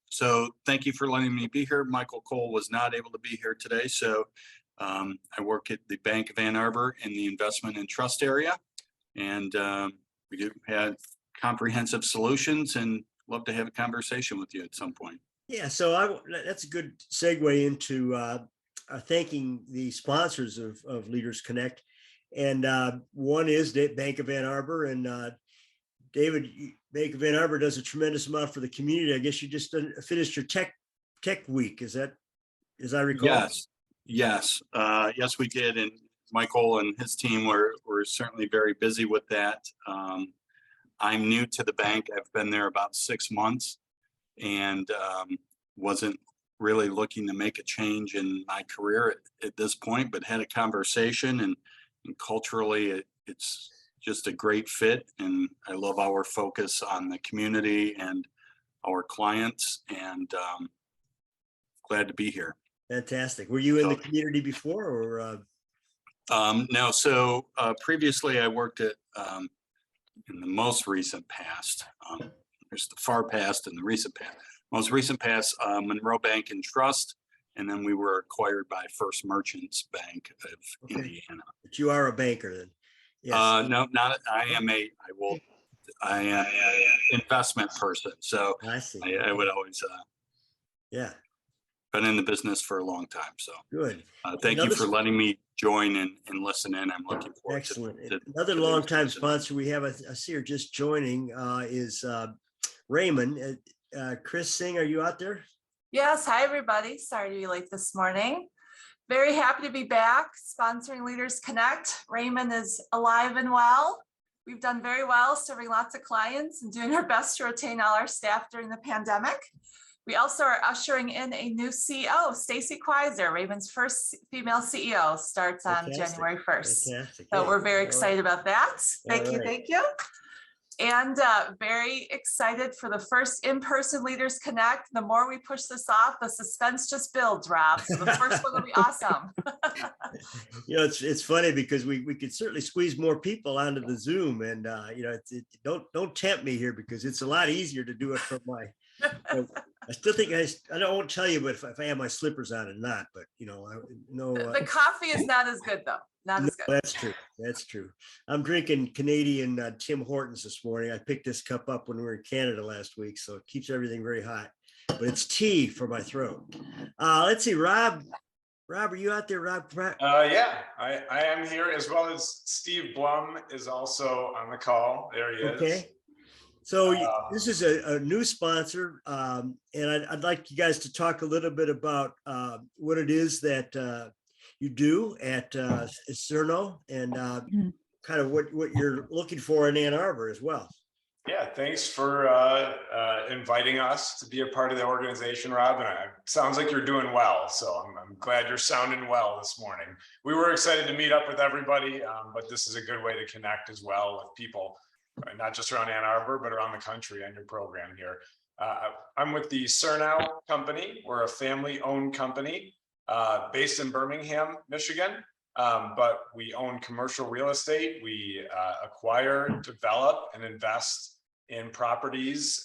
So thank you for letting me be here. Michael Cole was not able to be here today. So I work at the Bank of Ann Arbor in the investment and trust area. And we do have comprehensive solutions and love to have a conversation with you at some point. Yeah, so that's a good segue into thanking the sponsors of Leaders Connect. And one is the Bank of Ann Arbor. And David, Bank of Ann Arbor does a tremendous amount for the community. I guess you just finished your tech week. Is that, as I recall? Yes, we did. And Michael and his team were certainly very busy with that. I'm new to the bank. I've been there about 6 months and wasn't really looking to make a change in my career at this point, but had a conversation and culturally it's just a great fit. And I love our focus on the community and our clients, and glad to be here. Fantastic. Were you in the community before or? No. So previously I worked at, in the most recent past, there's the far past and the recent past. Most recent past, Monroe Bank and Trust, and then we were acquired by First Merchants Bank of Indiana. But you are a banker then? Yes. No, not. I am an investment person. So I see. I would always. Yeah. Been in the business for a long time. So good. Thank you for letting me join and listen in. I'm looking forward to another longtime sponsor we have. I see her just joining is Raymond. Chris Singh, are you out there? Yes. Hi, everybody. Sorry to be late this morning. Very happy to be back sponsoring Leaders Connect. Raymond is alive and well. We've done very well serving lots of clients and doing our best to retain all our staff during the pandemic. We also are ushering in a new CEO, Stacy Quaiser. Raymond's first female CEO starts on January 1st. Fantastic. So we're very excited about that. Thank you. And very excited for the first in-person Leaders Connect. The more we push this off, the suspense just builds, Rob. So the first one will be awesome. It's funny because we could certainly squeeze more people onto the Zoom, and don't tempt me here because it's a lot easier to do it from my. I still think I won't tell you, but if I have my slippers on and not, but the coffee is not as good though. Not as good. That's true. I'm drinking Canadian Tim Hortons this morning. I picked this cup up when we were in Canada last week, so it keeps everything very hot. But it's tea for my throat. Let's see, Rob. Rob, are you out there, Rob? Yeah, I am here, as well as Steve Blum is also on the call. There he is. Okay. So this is a new sponsor, and I'd like you guys to talk a little bit about what it is that you do at Cerno and kind of what you're looking for in Ann Arbor as well. Yeah, thanks for inviting us to be a part of the organization, Rob. And it sounds like you're doing well, so I'm glad you're sounding well this morning. We were excited to meet up with everybody, but this is a good way to connect as well with people. Not just around Ann Arbor, but around the country on your program here. I'm with the Cerno company. We're a family-owned company based in Birmingham, Michigan, but we own commercial real estate. We acquire, develop, and invest in properties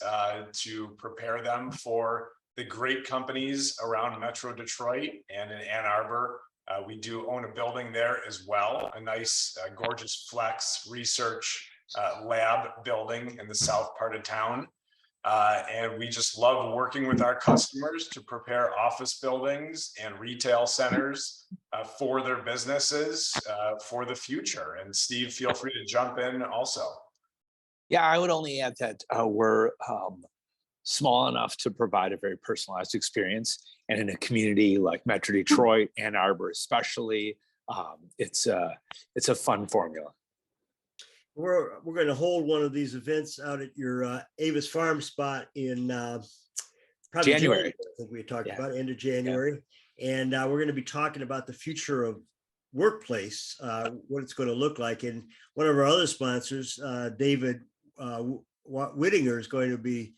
to prepare them for the great companies around Metro Detroit and in Ann Arbor. We do own a building there as well, a nice, gorgeous flex research lab building in the south part of town. And we just love working with our customers to prepare office buildings and retail centers for their businesses for the future. And Steve, feel free to jump in also. Yeah, I would only add that we're small enough to provide a very personalized experience. And in a community like Metro Detroit, Ann Arbor especially, it's a fun formula. We're going to hold one of these events out at your Avis Farm spot in probably January. I think we talked about end of January. Yeah. And we're going to be talking about the future of workplace, what it's going to look like. And one of our other sponsors, David Whittinger, is going to be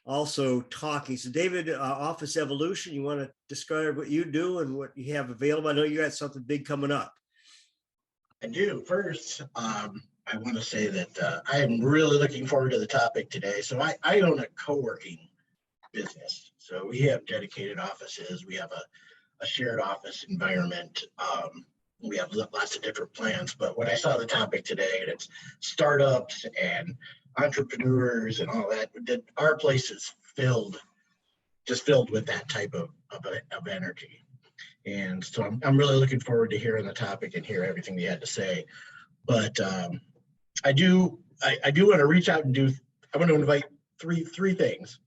also talking. So David, Office Evolution, you want to describe what you do and what you have available? I know you got something big coming up. I do. First, I want to say that I am really looking forward to the topic today. So I own a co-working business, So we have dedicated offices. We have a shared office environment. We have lots of different plans. But when I saw the topic today, and it's startups and entrepreneurs and all that, our place is just filled with that type of energy. And so I'm really looking forward to hearing the topic and hear everything you had to say. But I do want to reach out and I want to invite three things.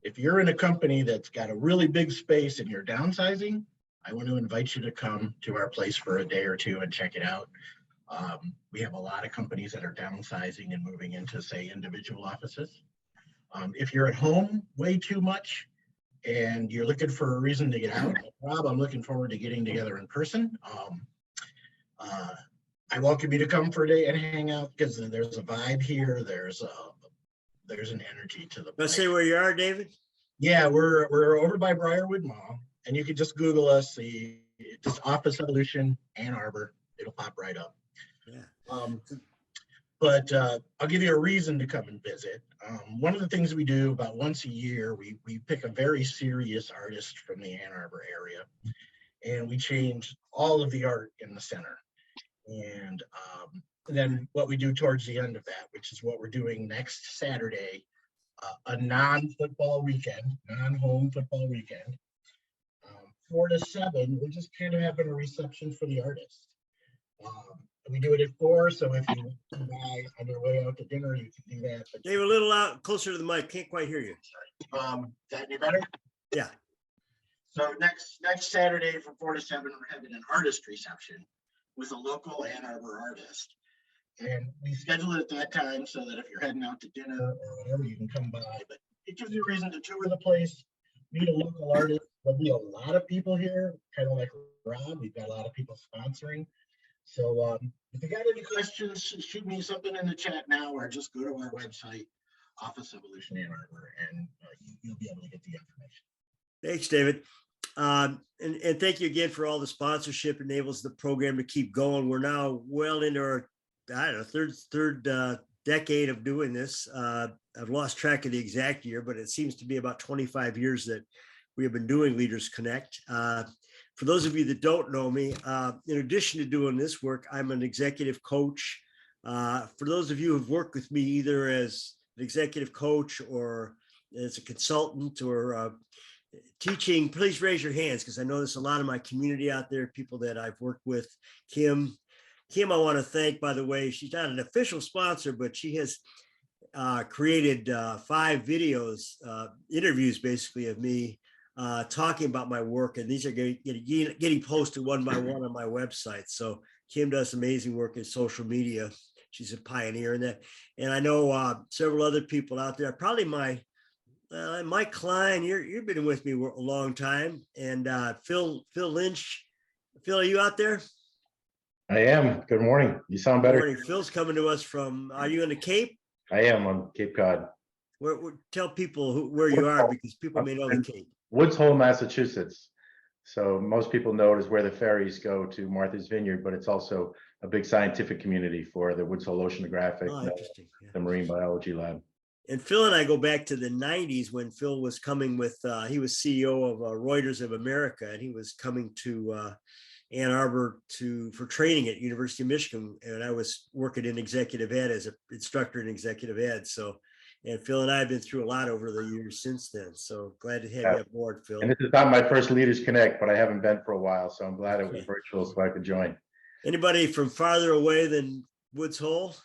If you're in a company that's got a really big space and you're downsizing, I want to invite you to come to our place for a day or two and check it out. We have a lot of companies that are downsizing and moving into, say, individual offices. If you're at home way too much and you're looking for a reason to get out, Rob, I'm looking forward to getting together in person. I welcome you to come for a day and hang out because there's a vibe here. There's an energy to the place. Let's say where you are, David. Yeah, we're over by Briarwood Mall, and you can just Google us, just Office Evolution Ann Arbor. It'll pop right up. Yeah. But I'll give you a reason to come and visit. One of the things we do about once a year, we pick a very serious artist from the Ann Arbor area, and we change all of the art in the center. And then what we do towards the end of that, which is what we're doing next Saturday, a non-football weekend, non-home football weekend, 4 to 7, we're just kind of having a reception for the artist. We do it at 4, so if you come by on your way out to dinner, you can do that. But Dave, a little out closer to the mic. Can't quite hear you. is that any better? Yeah. So next Saturday from 4 to 7, we're having an artist reception with a local Ann Arbor artist. And we schedule it at that time so that if you're heading out to dinner or whatever, you can come by. But it gives you a reason to tour the place, meet a local artist. There'll be a lot of people here, kind of like Rob. We've got a lot of people sponsoring. So if you got any questions, shoot me something in the chat now, or just go to our website, Office Evolution Ann Arbor, and you'll be able to get the information. Thanks, David. And thank you again for all the sponsorship. Enables the program to keep going. We're now well into our, I don't know, third decade of doing this. I've lost track of the exact year, but it seems to be about 25 years that we have been doing Leaders Connect. For those of you that don't know me, in addition to doing this work, I'm an executive coach. For those of you who've worked with me either as an executive coach or as a consultant or teaching, please raise your hands because I know there's a lot of my community out there, people that I've worked with. Kim, I want to thank, by the way, she's not an official sponsor, but she has created 5 videos, interviews basically of me talking about my work. And these are getting posted one by one on my website. So Kim does amazing work in social media. She's a pioneer in that. And I know several other people out there, probably Mike Klein, you've been with me a long time. And Phil Lynch. Phil, are you out there? I am. Good morning. You sound better. Good morning. Phil's coming to us from, are you in the Cape? I am on Cape Cod. Tell people where you are because people may know the Cape. Woods Hole, Massachusetts. So most people know it is where the ferries go to Martha's Vineyard, but it's also a big scientific community for the Woods Hole Oceanographic, the Marine Biology Lab. And Phil and I go back to the 90s when Phil was coming with, he was CEO of Reuters of America, and he was coming to Ann Arbor for training at University of Michigan. And I was working in executive ed as an instructor in executive ed. So, and Phil and I have been through a lot over the years since then. So glad to have you aboard, Phil. And this is not my first Leaders Connect, but I haven't been for a while. So I'm glad it was virtual so I could join. Anybody from farther away than Woods Hole?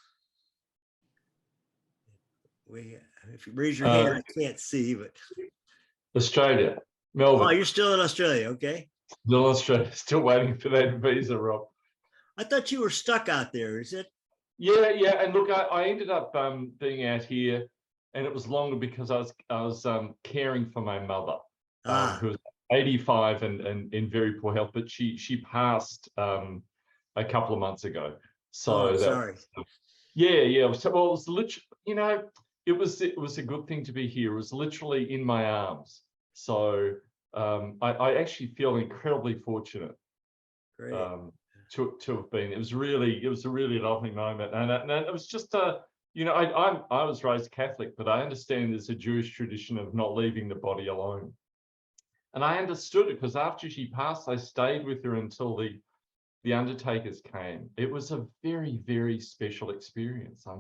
If you raise your hand, I can't see, but Australia, Melbourne. Oh, you're still in Australia, okay? Still Australia, still waiting for that visa, Rob. I thought you were stuck out there. Is it? Yeah. And look, I ended up being out here, and it was longer because I was caring for my mother, who was 85 and in very poor health, but she passed a couple of months ago. So sorry. Yeah. So well, it was literally, it was a good thing to be here. It was literally in my arms. So I actually feel incredibly fortunate to have been. It was a really lovely moment, and it was just You know, I was raised Catholic, but I understand there's a Jewish tradition of not leaving the body alone. And I understood it because after she passed, I stayed with her until the undertakers came. It was a very, very special experience. I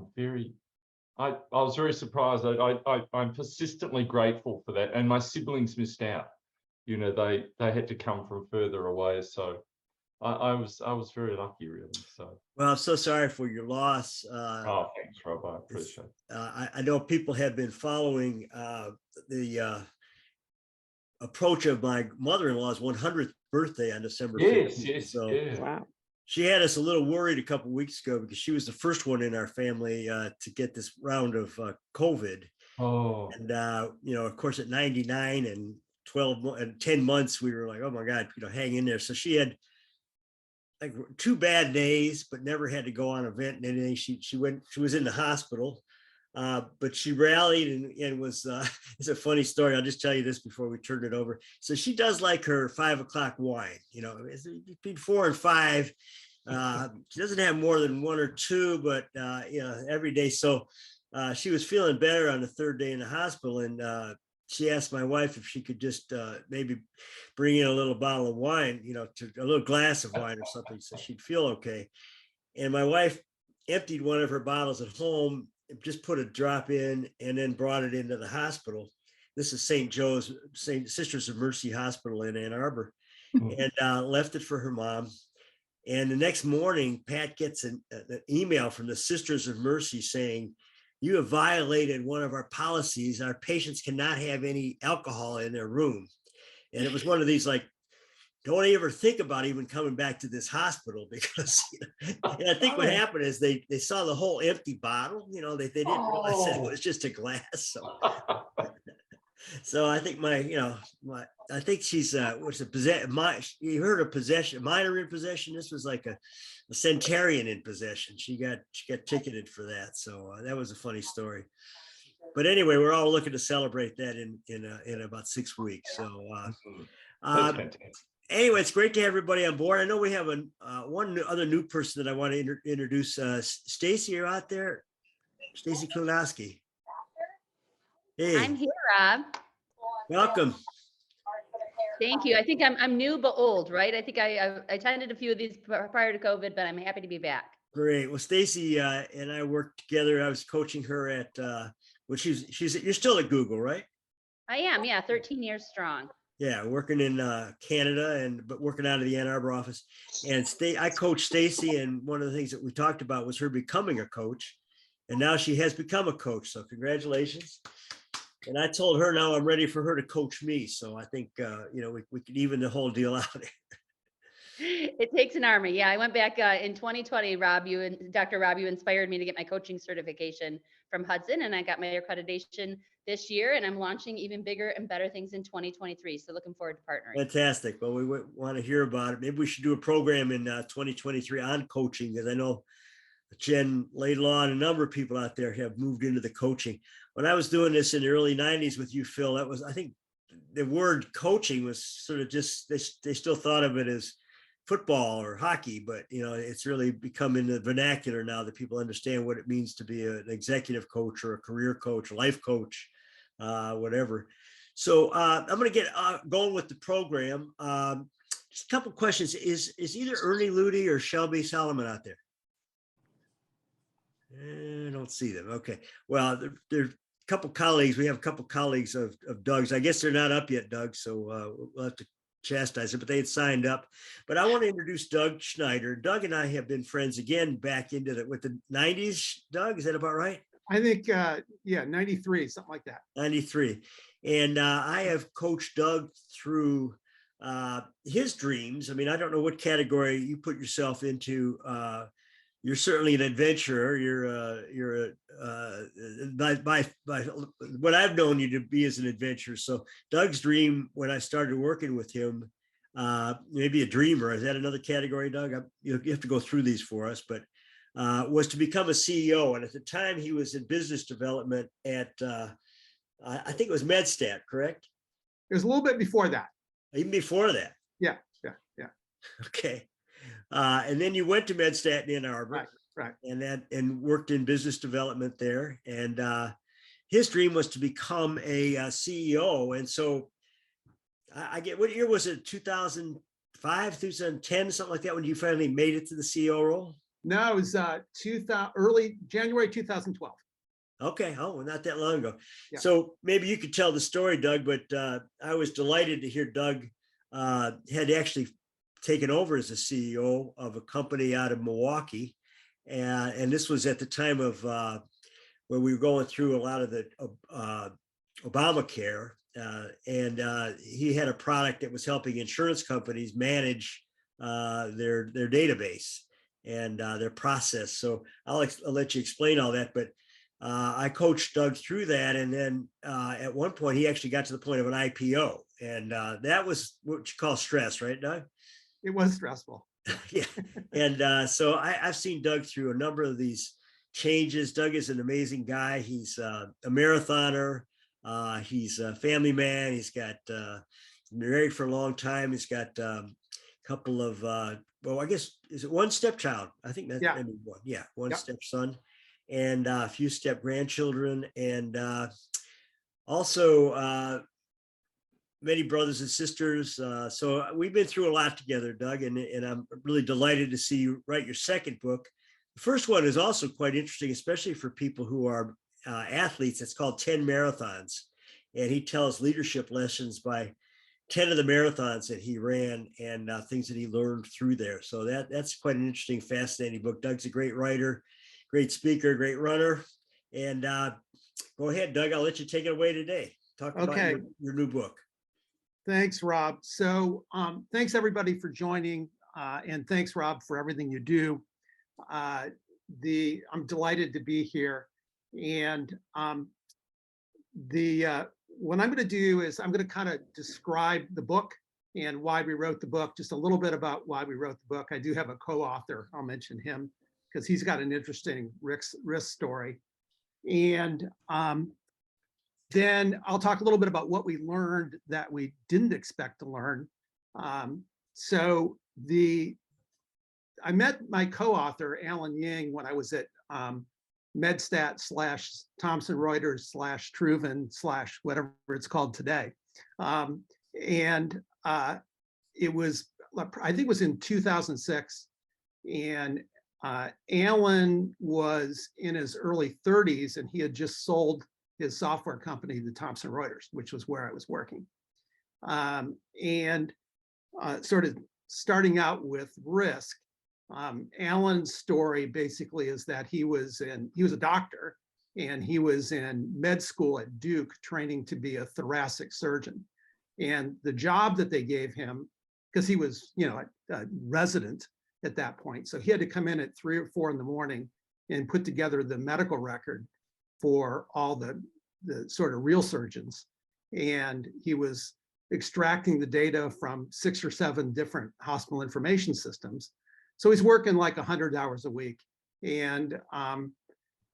was very surprised. I'm persistently grateful for that. And my siblings missed out. You know, they had to come from further away. So I was very lucky, really. So Well, I'm so sorry for your loss. oh, thanks, Rob. I appreciate it. I know people have been following the approach of my mother-in-law's 100th birthday on December 15th. Yes, So yeah. Wow. she had us a little worried a couple of weeks ago because she was the first one in our family to get this round of COVID. Oh, And, you know, of course, at 99 and 10 months, we were like, oh my God, you know, hang in there. So she had like 2 bad days, but never had to go on a vent and anything. She was in the hospital, but she rallied and was, it's a funny story. I'll just tell you this before we turn it over. So she does like her 5 o'clock wine, you know, it's between 4 and 5. She doesn't have more than 1 or 2, but, you know, every day. So she was feeling better on the 3rd day in the hospital. And she asked my wife if she could just maybe bring in a little bottle of wine, you know, a little glass of wine or something, so she'd feel okay. And my wife emptied one of her bottles at home, just put a drop in, and then brought it into the hospital. This is St. Joe's, St. Sisters of Mercy Hospital in Ann Arbor, and left it for her mom. And the next morning, Pat gets an email from the Sisters of Mercy saying, you have violated one of our policies. Our patients cannot have any alcohol in their room. And it was one of these like, don't ever think about even coming back to this hospital because, you know, and I think what happened is they saw the whole empty bottle, you know, they didn't realize that it was just a glass. So I think I think she's what's a possession. You heard of possession, minor in possession. This was like a centurion in possession. She got ticketed for that. So that was a funny story. But anyway, we're all looking to celebrate that in about 6 weeks. So anyway, it's great to have everybody on board. I know we have one other new person that I want to introduce. Stacy, you're out there. Stacy Klonowski. Hey. I'm here, Rob. Welcome. Thank you. I think I'm new but old, right? I think I attended a few of these prior to COVID, but I'm happy to be back. Great. Well, Stacy and I worked together. I was coaching her at well, you're still at Google, right? I am, yeah, 13 years strong. Yeah, working in Canada but working out of the Ann Arbor office. And I coached Stacy, and one of the things that we talked about was her becoming a coach. And now she has become a coach. So congratulations. And I told her now I'm ready for her to coach me. So I think, you know, we could even the whole deal out. It takes an army. Yeah, I went back in 2020, Rob, Dr. Rob, you inspired me to get my coaching certification from Hudson, and I got my accreditation this year, and I'm launching even bigger and better things in 2023. So looking forward to partnering. Fantastic. Well, we want to hear about it. Maybe we should do a program in 2023 on coaching, because I know Jen Laidlaw and a number of people out there have moved into the coaching. When I was doing this in the early 90s with you, Phil, that was, I think the word coaching was sort of just, they still thought of it as football or hockey, but you know, it's really become in the vernacular now that people understand what it means to be an executive coach or a career coach, life coach, whatever. So I'm going to get going with the program. Just a couple of questions. Is either Ernie Ludy or Shelby Solomon out there? I don't see them. Okay. Well, they're a couple colleagues. We have a couple colleagues of Doug's. I guess they're not up yet, Doug. So we'll have to chastise it, but they had signed up. But I want to introduce Doug Schneider. Doug and I have been friends again back into with the 90s. Doug, is that about right? I think, yeah, 93, something like that. 93. And I have coached Doug through his dreams. I mean, I don't know what category you put yourself into. You're certainly an adventurer. You're by what I've known you to be as an adventurer. So Doug's dream when I started working with him, maybe a dreamer. Is that another category, Doug? You have to go through these for us, but was to become a CEO. And at the time he was in business development at, I think it was MedStat, correct? It was a little bit before that. Even before that? Yeah. Okay. And then you went to MedStat in Ann Arbor. Right. Right. and worked in business development there. And his dream was to become a CEO. And so I get, what year was it? 2005, 2010, something like that, when you finally made it to the CEO role? No, it was early January 2012. Okay. Oh, well, not that long ago. Yeah. So maybe you could tell the story, Doug, but I was delighted to hear Doug had actually taken over as a CEO of a company out of Milwaukee. And this was at the time of where we were going through a lot of the Obamacare. And he had a product that was helping insurance companies manage their database and their process. So I'll let you explain all that, but I coached Doug through that. And then at one point, he actually got to the point of an IPO. And that was what you call stress, right, Doug? It was stressful. Yeah. And so I've seen Doug through a number of these changes. Doug is an amazing guy. He's a marathoner. He's a family man. He's got married for a long time. He's got a couple of, well, I guess, is it one stepchild? I think that's Yeah. maybe one. Yeah, one Yep. stepson and a few step grandchildren. And also many brothers and sisters. So we've been through a lot together, Doug, and I'm really delighted to see you write your second book. The first one is also quite interesting, especially for people who are athletes. It's called 10 Marathons. And he tells leadership lessons by 10 of the marathons that he ran and things that he learned through there. So that's quite an interesting, fascinating book. Doug's a great writer, great speaker, great runner. And go ahead, Doug, I'll let you take it away today. Talk about your new book. Thanks, Rob. So thanks everybody for joining, and thanks, Rob, for everything you do. I'm delighted to be here. And what I'm going to do is I'm going to kind of describe the book and why we wrote the book, just a little bit about why we wrote the book. I do have a co-author. I'll mention him because he's got an interesting risk story. And then I'll talk a little bit about what we learned that we didn't expect to learn. So I met my co-author, Alan Ying, when I was at MedStat / Thomson Reuters / Truven / whatever it's called today. And it was, I think it was in 2006. And Alan was in his early 30s and he had just sold his software company to Thomson Reuters, which was where I was working. And sort of starting out with risk, Alan's story basically is that he was a doctor and he was in med school at Duke training to be a thoracic surgeon. And the job that they gave him, because he was, a resident at that point, so he had to come in at 3 or 4 in the morning and put together the medical record for all the sort of real surgeons. And he was extracting the data from 6 or 7 different hospital information systems. So he's working like 100 hours a week. And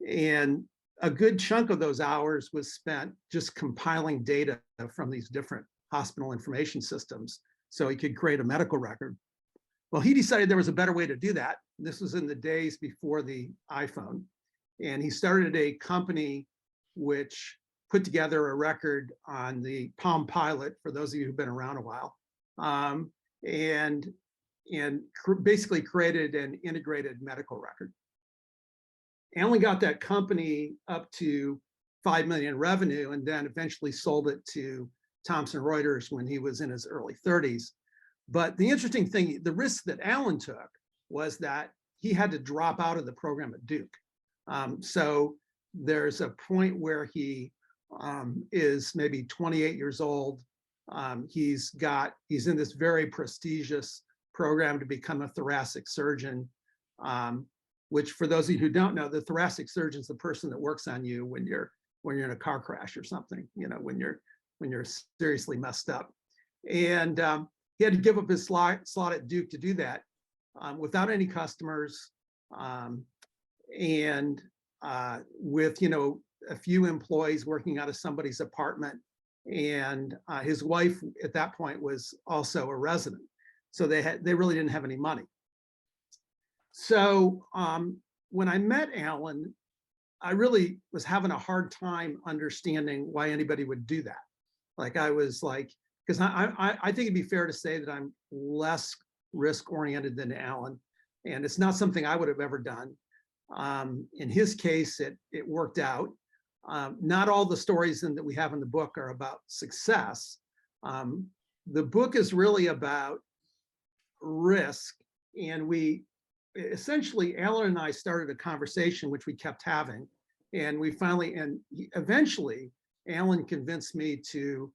a good chunk of those hours was spent just compiling data from these different hospital information systems so he could create a medical record. Well, he decided there was a better way to do that. This was in the days before the iPhone. And he started a company which put together a record on the Palm Pilot, for those of you who've been around a while, and basically created an integrated medical record. Alan got that company up to 5 million revenue and then eventually sold it to Thomson Reuters when he was in his early 30s. But the interesting thing, the risk that Alan took was that he had to drop out of the program at Duke. So there's a point where he is maybe 28 years old. He's in this very prestigious program to become a thoracic surgeon, which for those of you who don't know, the thoracic surgeon is the person that works on you when you're in a car crash or something, when you're seriously messed up. And he had to give up his slot at Duke to do that without any customers and with a few employees working out of somebody's apartment. And his wife at that point was also a resident. So they really didn't have any money. So when I met Alan, I really was having a hard time understanding why anybody would do that. Like I was like, because I think it'd be fair to say that I'm less risk oriented than Alan, and it's not something I would have ever done. In his case, it worked out. Not all the stories that we have in the book are about success. The book is really about risk, and we essentially, Alan and I started a conversation which we kept having, and we finally, and eventually, Alan convinced me to.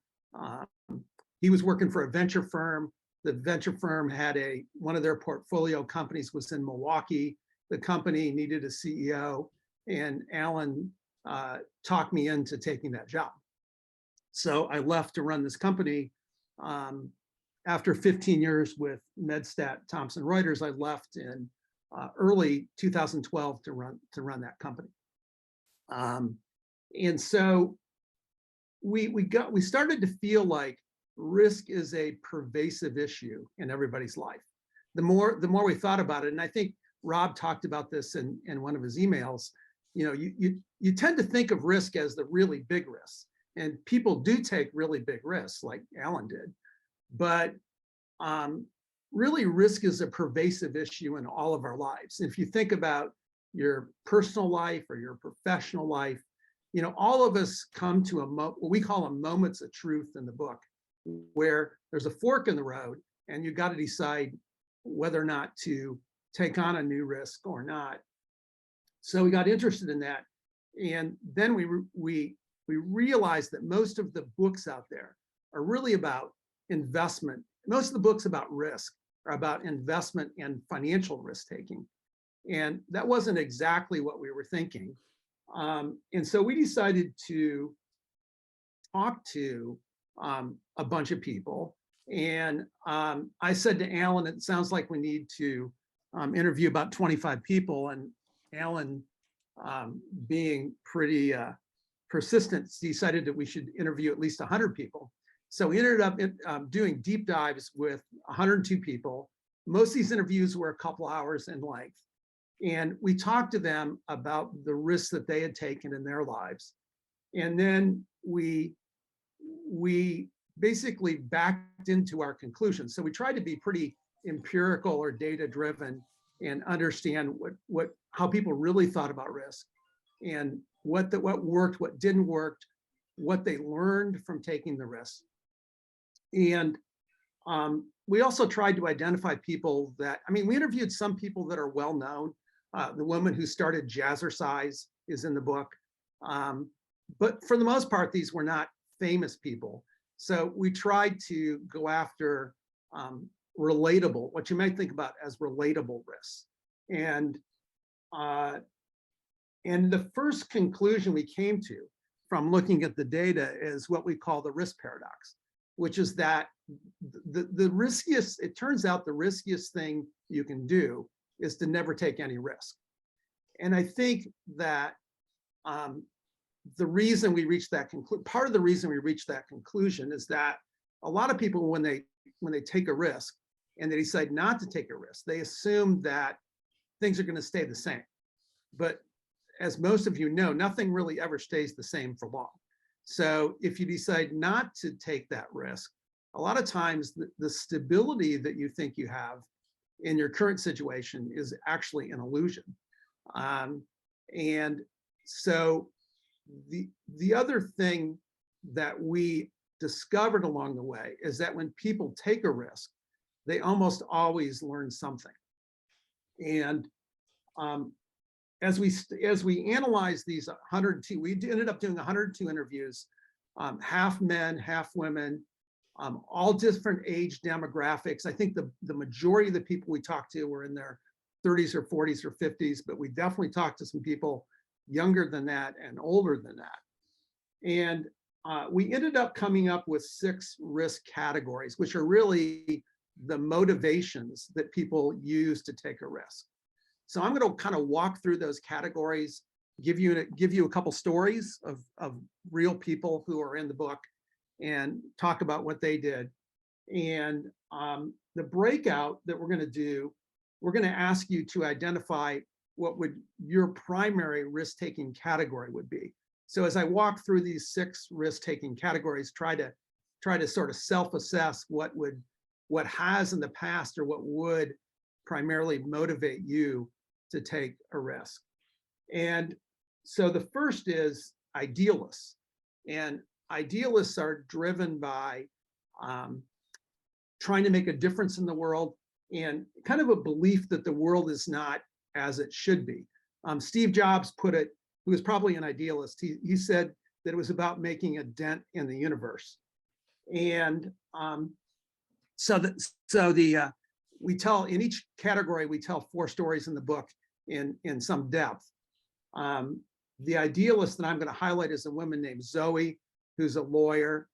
He was working for a venture firm. The venture firm had one of their portfolio companies was in Milwaukee. The company needed a CEO, and Alan talked me into taking that job. So I left to run this company. After 15 years with MedStat Thomson Reuters, I left in early 2012 to run that company. And so we started to feel like risk is a pervasive issue in everybody's life. The more we thought about it, and I think Rob talked about this in one of his emails, you tend to think of risk as the really big risks, and people do take really big risks like Alan did, but really risk is a pervasive issue in all of our lives. If you think about your personal life or your professional life, all of us come to what we call them moments of truth in the book, where there's a fork in the road and you got to decide whether or not to take on a new risk or not. So we got interested in that. And then we realized that most of the books out there are really about investment. Most of the books about risk are about investment and financial risk taking. And that wasn't exactly what we were thinking. And so we decided to talk to a bunch of people. And I said to Alan, it sounds like we need to interview about 25 people. And Alan, being pretty persistent, decided that we should interview at least 100 people. So we ended up doing deep dives with 102 people. Most of these interviews were a couple hours in length. And we talked to them about the risks that they had taken in their lives. And then we basically backed into our conclusions. So we tried to be pretty empirical or data driven and understand how people really thought about risk, and what worked, what didn't work, what they learned from taking the risk. And we also tried to identify people that, we interviewed some people that are well known. The woman who started Jazzercise is in the book. But for the most part, these were not famous people. So we tried to go after relatable, what you might think about as relatable risks. And the first conclusion we came to from looking at the data is what we call the risk paradox, which is that the riskiest, it turns out the riskiest thing you can do is to never take any risk. And I think that the reason we reached that part of the reason we reached that conclusion is that a lot of people, when they take a risk and they decide not to take a risk, they assume that things are going to stay the same. But as most of you know, nothing really ever stays the same for long. So if you decide not to take that risk, a lot of times the stability that you think you have in your current situation is actually an illusion. And so the other thing that we discovered along the way is that when people take a risk, they almost always learn something. And as we analyzed these 102, we ended up doing 102 interviews, half men, half women, all different age demographics. I think the majority of the people we talked to were in their 30s or 40s or 50s, but we definitely talked to some people younger than that and older than that. And we ended up coming up with 6 risk categories, which are really the motivations that people use to take a risk. So I'm going to kind of walk through those categories, give you a couple stories of real people who are in the book, and talk about what they did. And the breakout that we're going to do, we're going to ask you to identify what would your primary risk-taking category would be. So as I walk through these 6 risk-taking categories, try to sort of self-assess what has in the past or what would primarily motivate you to take a risk. And so the first is idealists. And idealists are driven by trying to make a difference in the world and kind of a belief that the world is not as it should be. Steve Jobs put it, who was probably an idealist, he said that it was about making a dent in the universe. And we tell, in each category, we tell 4 stories in the book in some depth. The idealist that I'm going to highlight is a woman named Zoe, who's a lawyer.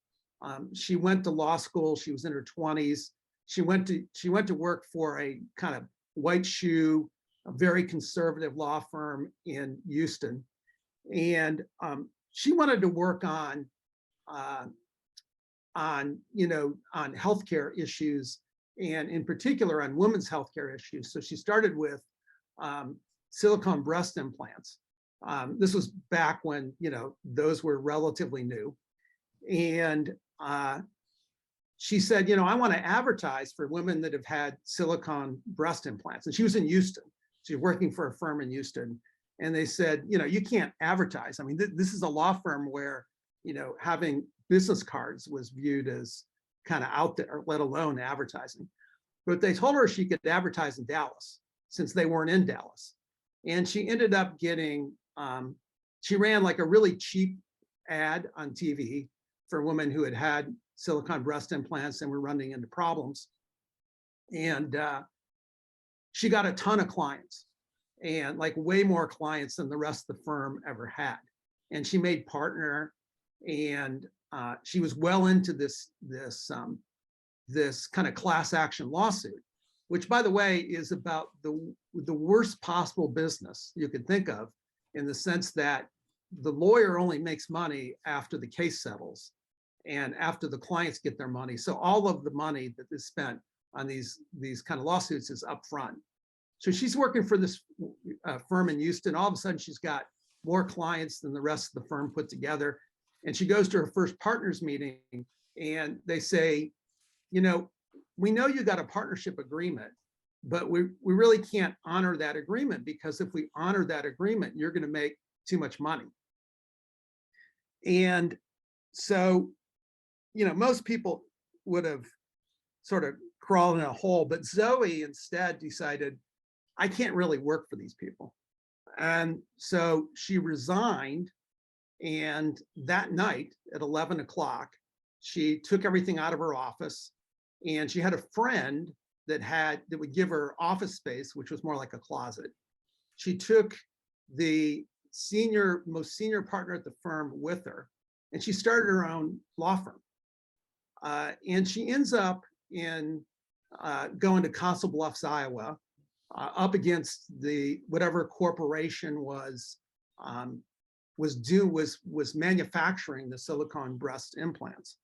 She went to law school. She was in her 20s. She went to work for a kind of white shoe, a very conservative law firm in Houston. And she wanted to work on healthcare issues, and in particular on women's healthcare issues. So she started with silicone breast implants. This was back when, those were relatively new. And she said, I want to advertise for women that have had silicone breast implants. And she was in Houston. She was working for a firm in Houston. And they said, you can't advertise. I mean, this is a law firm where, having business cards was viewed as kind of out there, let alone advertising. But they told her she could advertise in Dallas, since they weren't in Dallas. And she ended up getting, she ran like a really cheap ad on TV for women who had had silicone breast implants and were running into problems. And she got a ton of clients, and like way more clients than the rest of the firm ever had. And she made partner, and she was well into this kind of class action lawsuit, which, by the way, is about the worst possible business you could think of, in the sense that the lawyer only makes money after the case settles and after the clients get their money. So all of the money that is spent on these kind of lawsuits is upfront. So she's working for this firm in Houston. All of a sudden, she's got more clients than the rest of the firm put together. And she goes to her first partners meeting, and they say, we know you got a partnership agreement, but we really can't honor that agreement, because if we honor that agreement, you're going to make too much money. And so, most people would have sort of crawled in a hole, but Zoe instead decided, I can't really work for these people. And so she resigned. And that night at 11 o'clock, she took everything out of her office, and she had a friend that would give her office space, which was more like a closet. She took the most senior partner at the firm with her, and she started her own law firm. And she ends up going to Council Bluffs, Iowa, up against whatever corporation was manufacturing the silicone breast implants.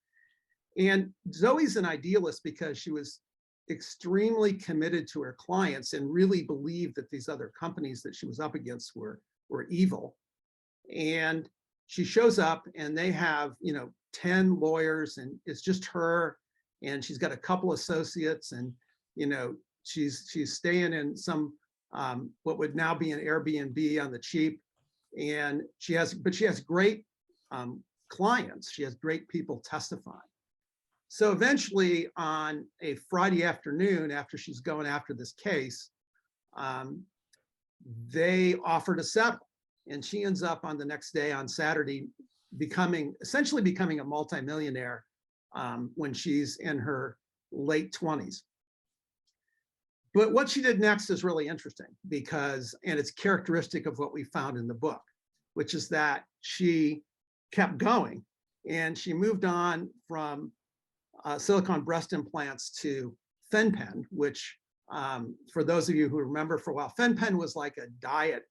And Zoe's an idealist because she was extremely committed to her clients and really believed that these other companies that she was up against were evil. And she shows up, and they have 10 lawyers, and it's just her, and she's got a couple associates, and she's staying in some what would now be an Airbnb on the cheap. And she has great clients. She has great people testifying. So eventually, on a Friday afternoon, after she's going after this case, they offer to settle. And she ends up on the next day, on Saturday, essentially becoming a multimillionaire when she's in her late 20s. But what she did next is really interesting, and it's characteristic of what we found in the book, which is that she kept going, and she moved on from silicone breast implants to FenPen, which for those of you who remember for a while, FenPen was like a diet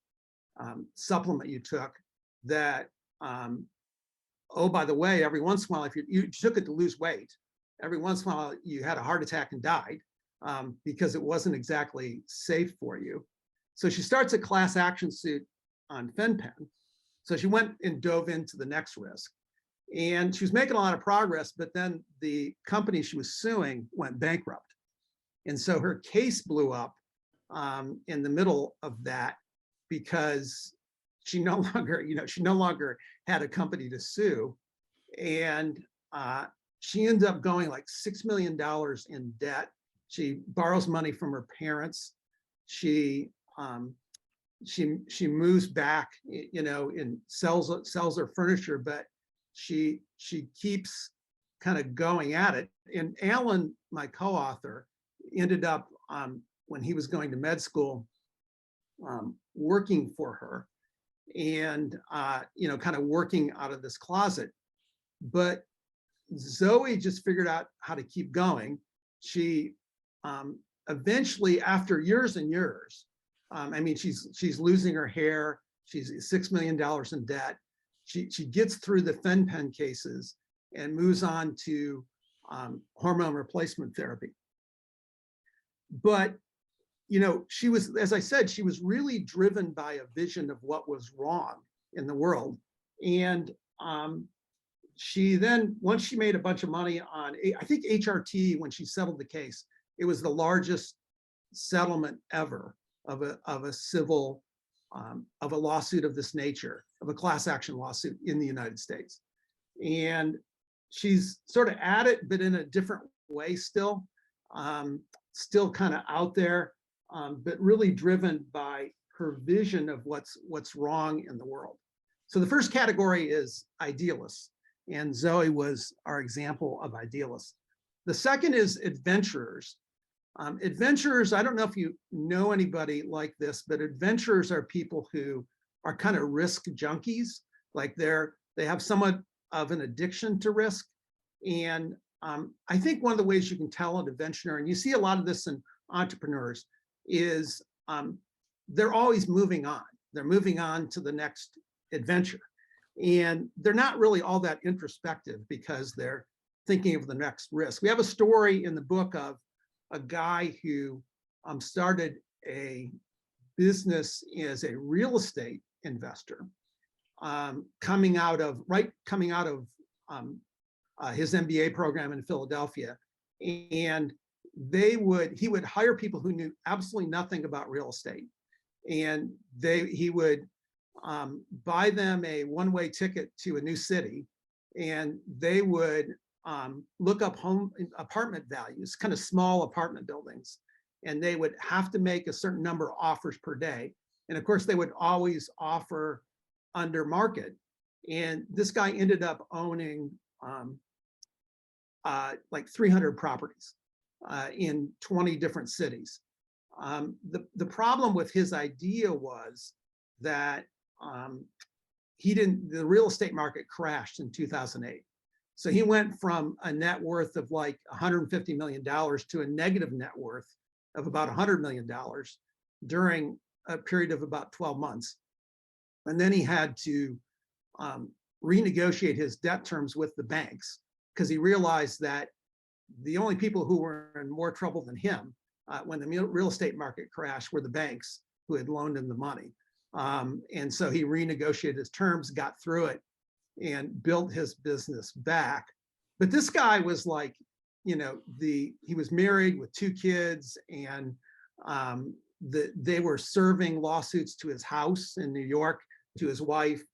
supplement you took that, oh, by the way, every once in a while, if you took it to lose weight, every once in a while you had a heart attack and died because it wasn't exactly safe for you. So she starts a class action suit on FinPen. So she went and dove into the next risk. And she was making a lot of progress, but then the company she was suing went bankrupt. And so her case blew up in the middle of that because she no longer had a company to sue. And she ended up going like $6 million in debt. She borrows money from her parents. She moves back, and sells her furniture, but she keeps kind of going at it. And Alan, my co-author, ended up when he was going to med school, working for her, and kind of working out of this closet. But Zoe just figured out how to keep going. She eventually, after years and years, she's losing her hair. She's $6 million in debt. She gets through the FinPen cases and moves on to hormone replacement therapy. But she was, as I said, she was really driven by a vision of what was wrong in the world. And she then, once she made a bunch of money on, I think HRT, when she settled the case, it was the largest settlement ever of a civil, of a lawsuit of this nature, of a class action lawsuit in the United States. And she's sort of at it, but in a different way still, still kind of out there, but really driven by her vision of what's wrong in the world. So the first category is idealists, and Zoe was our example of idealists. The second is adventurers. Adventurers, I don't know if you know anybody like this, but adventurers are people who are kind of risk junkies. Like they have somewhat of an addiction to risk. And I think one of the ways you can tell an adventurer, and you see a lot of this in entrepreneurs, is they're always moving on. They're moving on to the next adventure. And they're not really all that introspective because they're thinking of the next risk. We have a story in the book of a guy who started a business as a real estate investor, coming out of his MBA program in Philadelphia. And he would hire people who knew absolutely nothing about real estate. And he would buy them a one-way ticket to a new city, and they would look up apartment values, kind of small apartment buildings, and they would have to make a certain number of offers per day. And of course, they would always offer under market. And this guy ended up owning like 300 properties in 20 different cities. The problem with his idea was that the real estate market crashed in 2008. So he went from a net worth of like $150 million to a negative net worth of about $100 million during a period of about 12 months. And then he had to renegotiate his debt terms with the banks, because he realized that the only people who were in more trouble than him when the real estate market crashed were the banks who had loaned him the money. And so he renegotiated his terms, got through it, and built his business back. But this guy was like, he was married with 2 kids, and they were serving lawsuits to his house in New York, to his wife.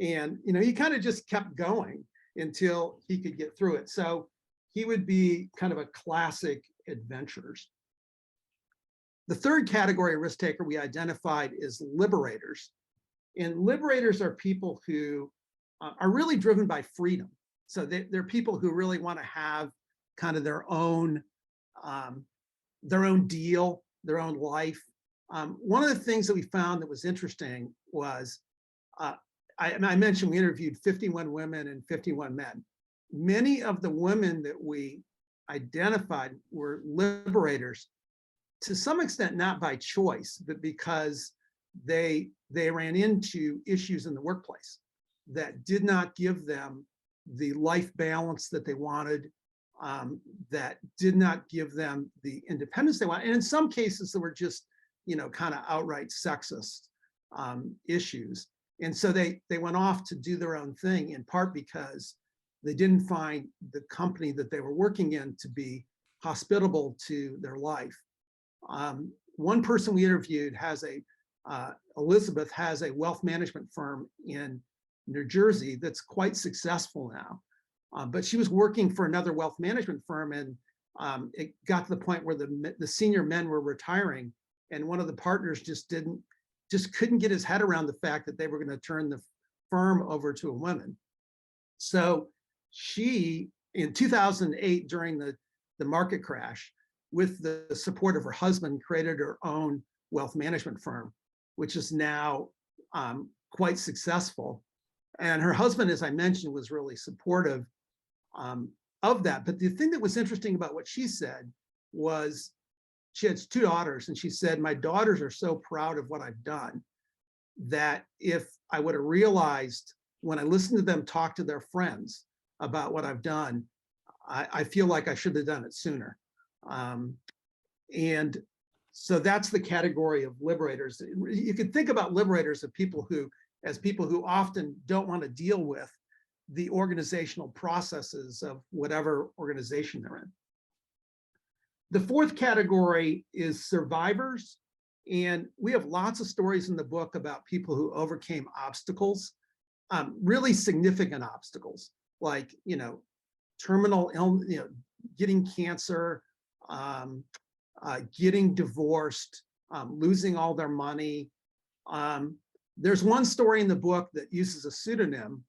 And, he kind of just kept going until he could get through it. So he would be kind of a classic adventurers. The third category of risk taker we identified is liberators. And liberators are people who are really driven by freedom. So they're people who really want to have kind of their own deal, their own life. One of the things that we found that was interesting was, I mentioned we interviewed 51 women and 51 men. Many of the women that we identified were liberators, to some extent not by choice, but because they ran into issues in the workplace that did not give them the life balance that they wanted, that did not give them the independence they wanted. And in some cases, there were just kind of outright sexist issues. And so they went off to do their own thing, in part because they didn't find the company that they were working in to be hospitable to their life. One person we interviewed has Elizabeth has a wealth management firm in New Jersey that's quite successful now. But she was working for another wealth management firm, and it got to the point where the senior men were retiring, and one of the partners just couldn't get his head around the fact that they were going to turn the firm over to a woman. So she, in 2008, during the market crash, with the support of her husband, created her own wealth management firm, which is now quite successful. And her husband, as I mentioned, was really supportive of that. But the thing that was interesting about what she said was, she has 2 daughters, and she said, my daughters are so proud of what I've done that if I would have realized when I listened to them talk to their friends about what I've done, I feel like I should have done it sooner. And so that's the category of liberators. You could think about liberators as people who often don't want to deal with the organizational processes of whatever organization they're in. The 4th category is survivors. And we have lots of stories in the book about people who overcame obstacles, really significant obstacles, like, terminal illness, getting cancer, getting divorced, losing all their money. There's one story in the book that uses a pseudonym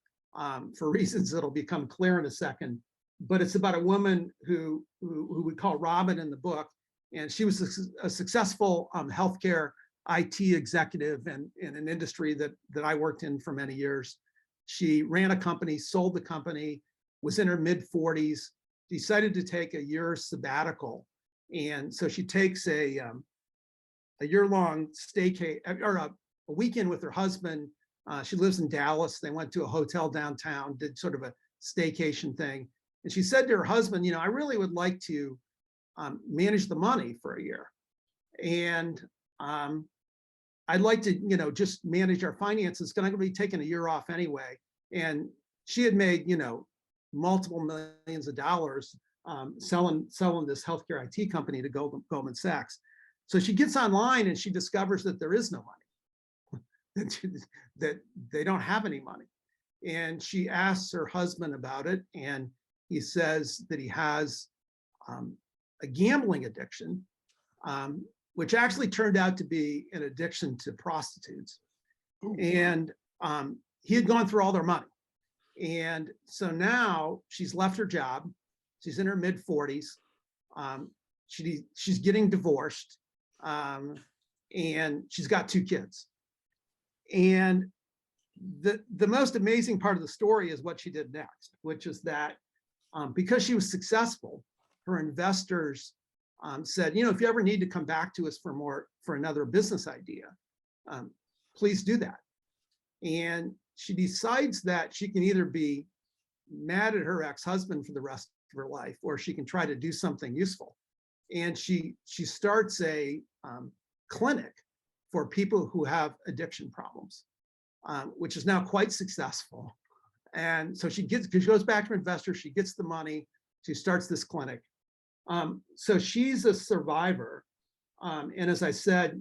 for reasons that'll become clear in a second, but it's about a woman who we call Robin in the book, and she was a successful healthcare IT executive in an industry that I worked in for many years. She ran a company, sold the company, was in her mid-40s, decided to take a year sabbatical, and so she takes a year-long staycation, or a weekend with her husband. She lives in Dallas. They went to a hotel downtown, did sort of a staycation thing. And she said to her husband, I really would like to manage the money for a year. And I'd like to, just manage our finances, because I'm going to be taking a year off anyway. And she had made, multiple millions of dollars selling this healthcare IT company to Goldman Sachs. So she gets online and she discovers that there is no money, that they don't have any money. And she asks her husband about it, and he says that he has a gambling addiction, which actually turned out to be an addiction to prostitutes. Ooh. And he had gone through all their money. And so now she's left her job. She's in her mid-40s. She's getting divorced, and she's got 2 kids. And the most amazing part of the story is what she did next, which is that because she was successful, her investors said, if you ever need to come back to us for another business idea, please do that. And she decides that she can either be mad at her ex-husband for the rest of her life, or she can try to do something useful. And she starts a clinic for people who have addiction problems, which is now quite successful. And so she goes back to her investors, she gets the money, she starts this clinic. So she's a survivor. And as I said,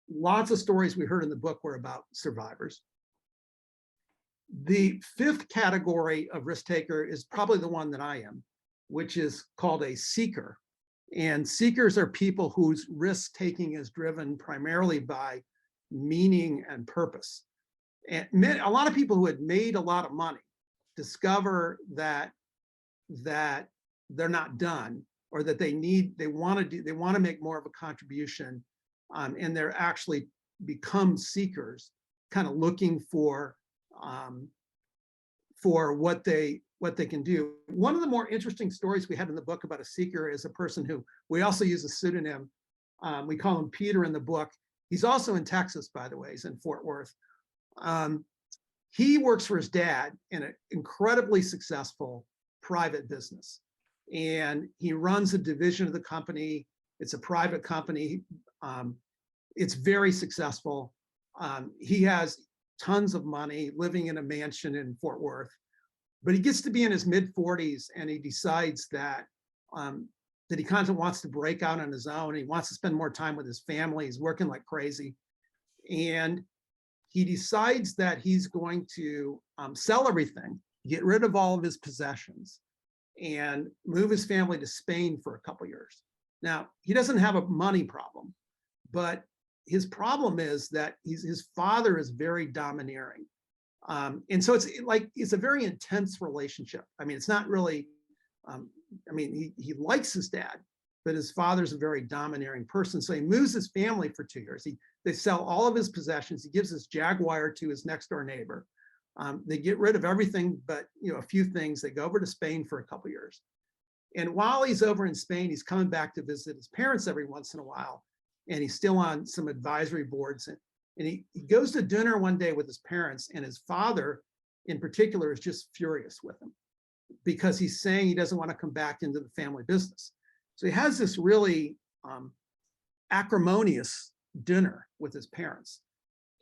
lots of stories we heard in the book were about survivors. The 5th category of risk taker is probably the one that I am, which is called a seeker. And seekers are people whose risk taking is driven primarily by meaning and purpose. And a lot of people who had made a lot of money discover that they're not done, or that they want to make more of a contribution, and they're actually become seekers, kind of looking for what they can do. One of the more interesting stories we had in the book about a seeker is a person who we also use a pseudonym. We call him Peter in the book. He's also in Texas, by the way. He's in Fort Worth. He works for his dad in an incredibly successful private business. And he runs a division of the company. It's a private company. It's very successful. He has tons of money, living in a mansion in Fort Worth, but he gets to be in his mid 40s and he decides that that he kind of wants to break out on his own. He wants to spend more time with his family. He's working like crazy. And he decides that he's going to sell everything, get rid of all of his possessions, and move his family to Spain for a couple years. Now, he doesn't have a money problem, but his problem is that his father is very domineering. And so it's a very intense relationship. I mean, it's not really, I mean, he likes his dad, but his father's a very domineering person. So he moves his family for 2 years. They sell all of his possessions. He gives his Jaguar to his next door neighbor. They get rid of everything but a few things. They go over to Spain for a couple years. And while he's over in Spain, he's coming back to visit his parents every once in a while. And he's still on some advisory boards. And he goes to dinner one day with his parents, and his father in particular is just furious with him because he's saying he doesn't want to come back into the family business. So he has this really acrimonious dinner with his parents.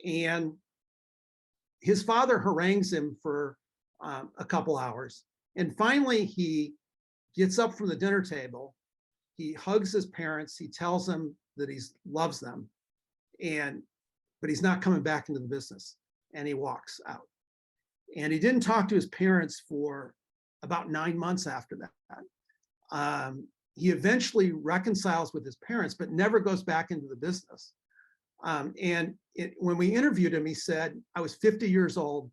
And his father harangues him for a couple hours. And finally, he gets up from the dinner table. He hugs his parents. He tells them that he loves them, but he's not coming back into the business. And he walks out. And he didn't talk to his parents for about 9 months after that. He eventually reconciles with his parents, but never goes back into the business. When we interviewed him, he said, I was 50 years old.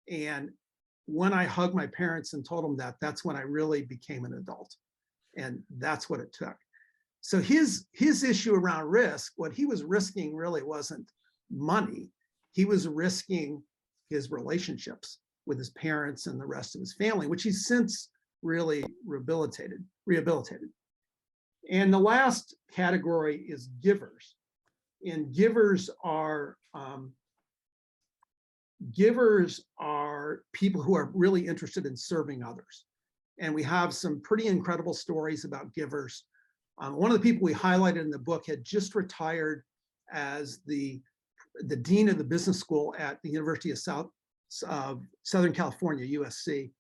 And when I hugged my parents and told them that, that's when I really became an adult. And that's what it took. So his issue around risk, what he was risking really wasn't money. He was risking his relationships with his parents and the rest of his family, which he's since really rehabilitated. And the last category is givers. And givers are people who are really interested in serving others. And we have some pretty incredible stories about givers. One of the people we highlighted in the book had just retired as the dean of the business school at the University of Southern California, USC.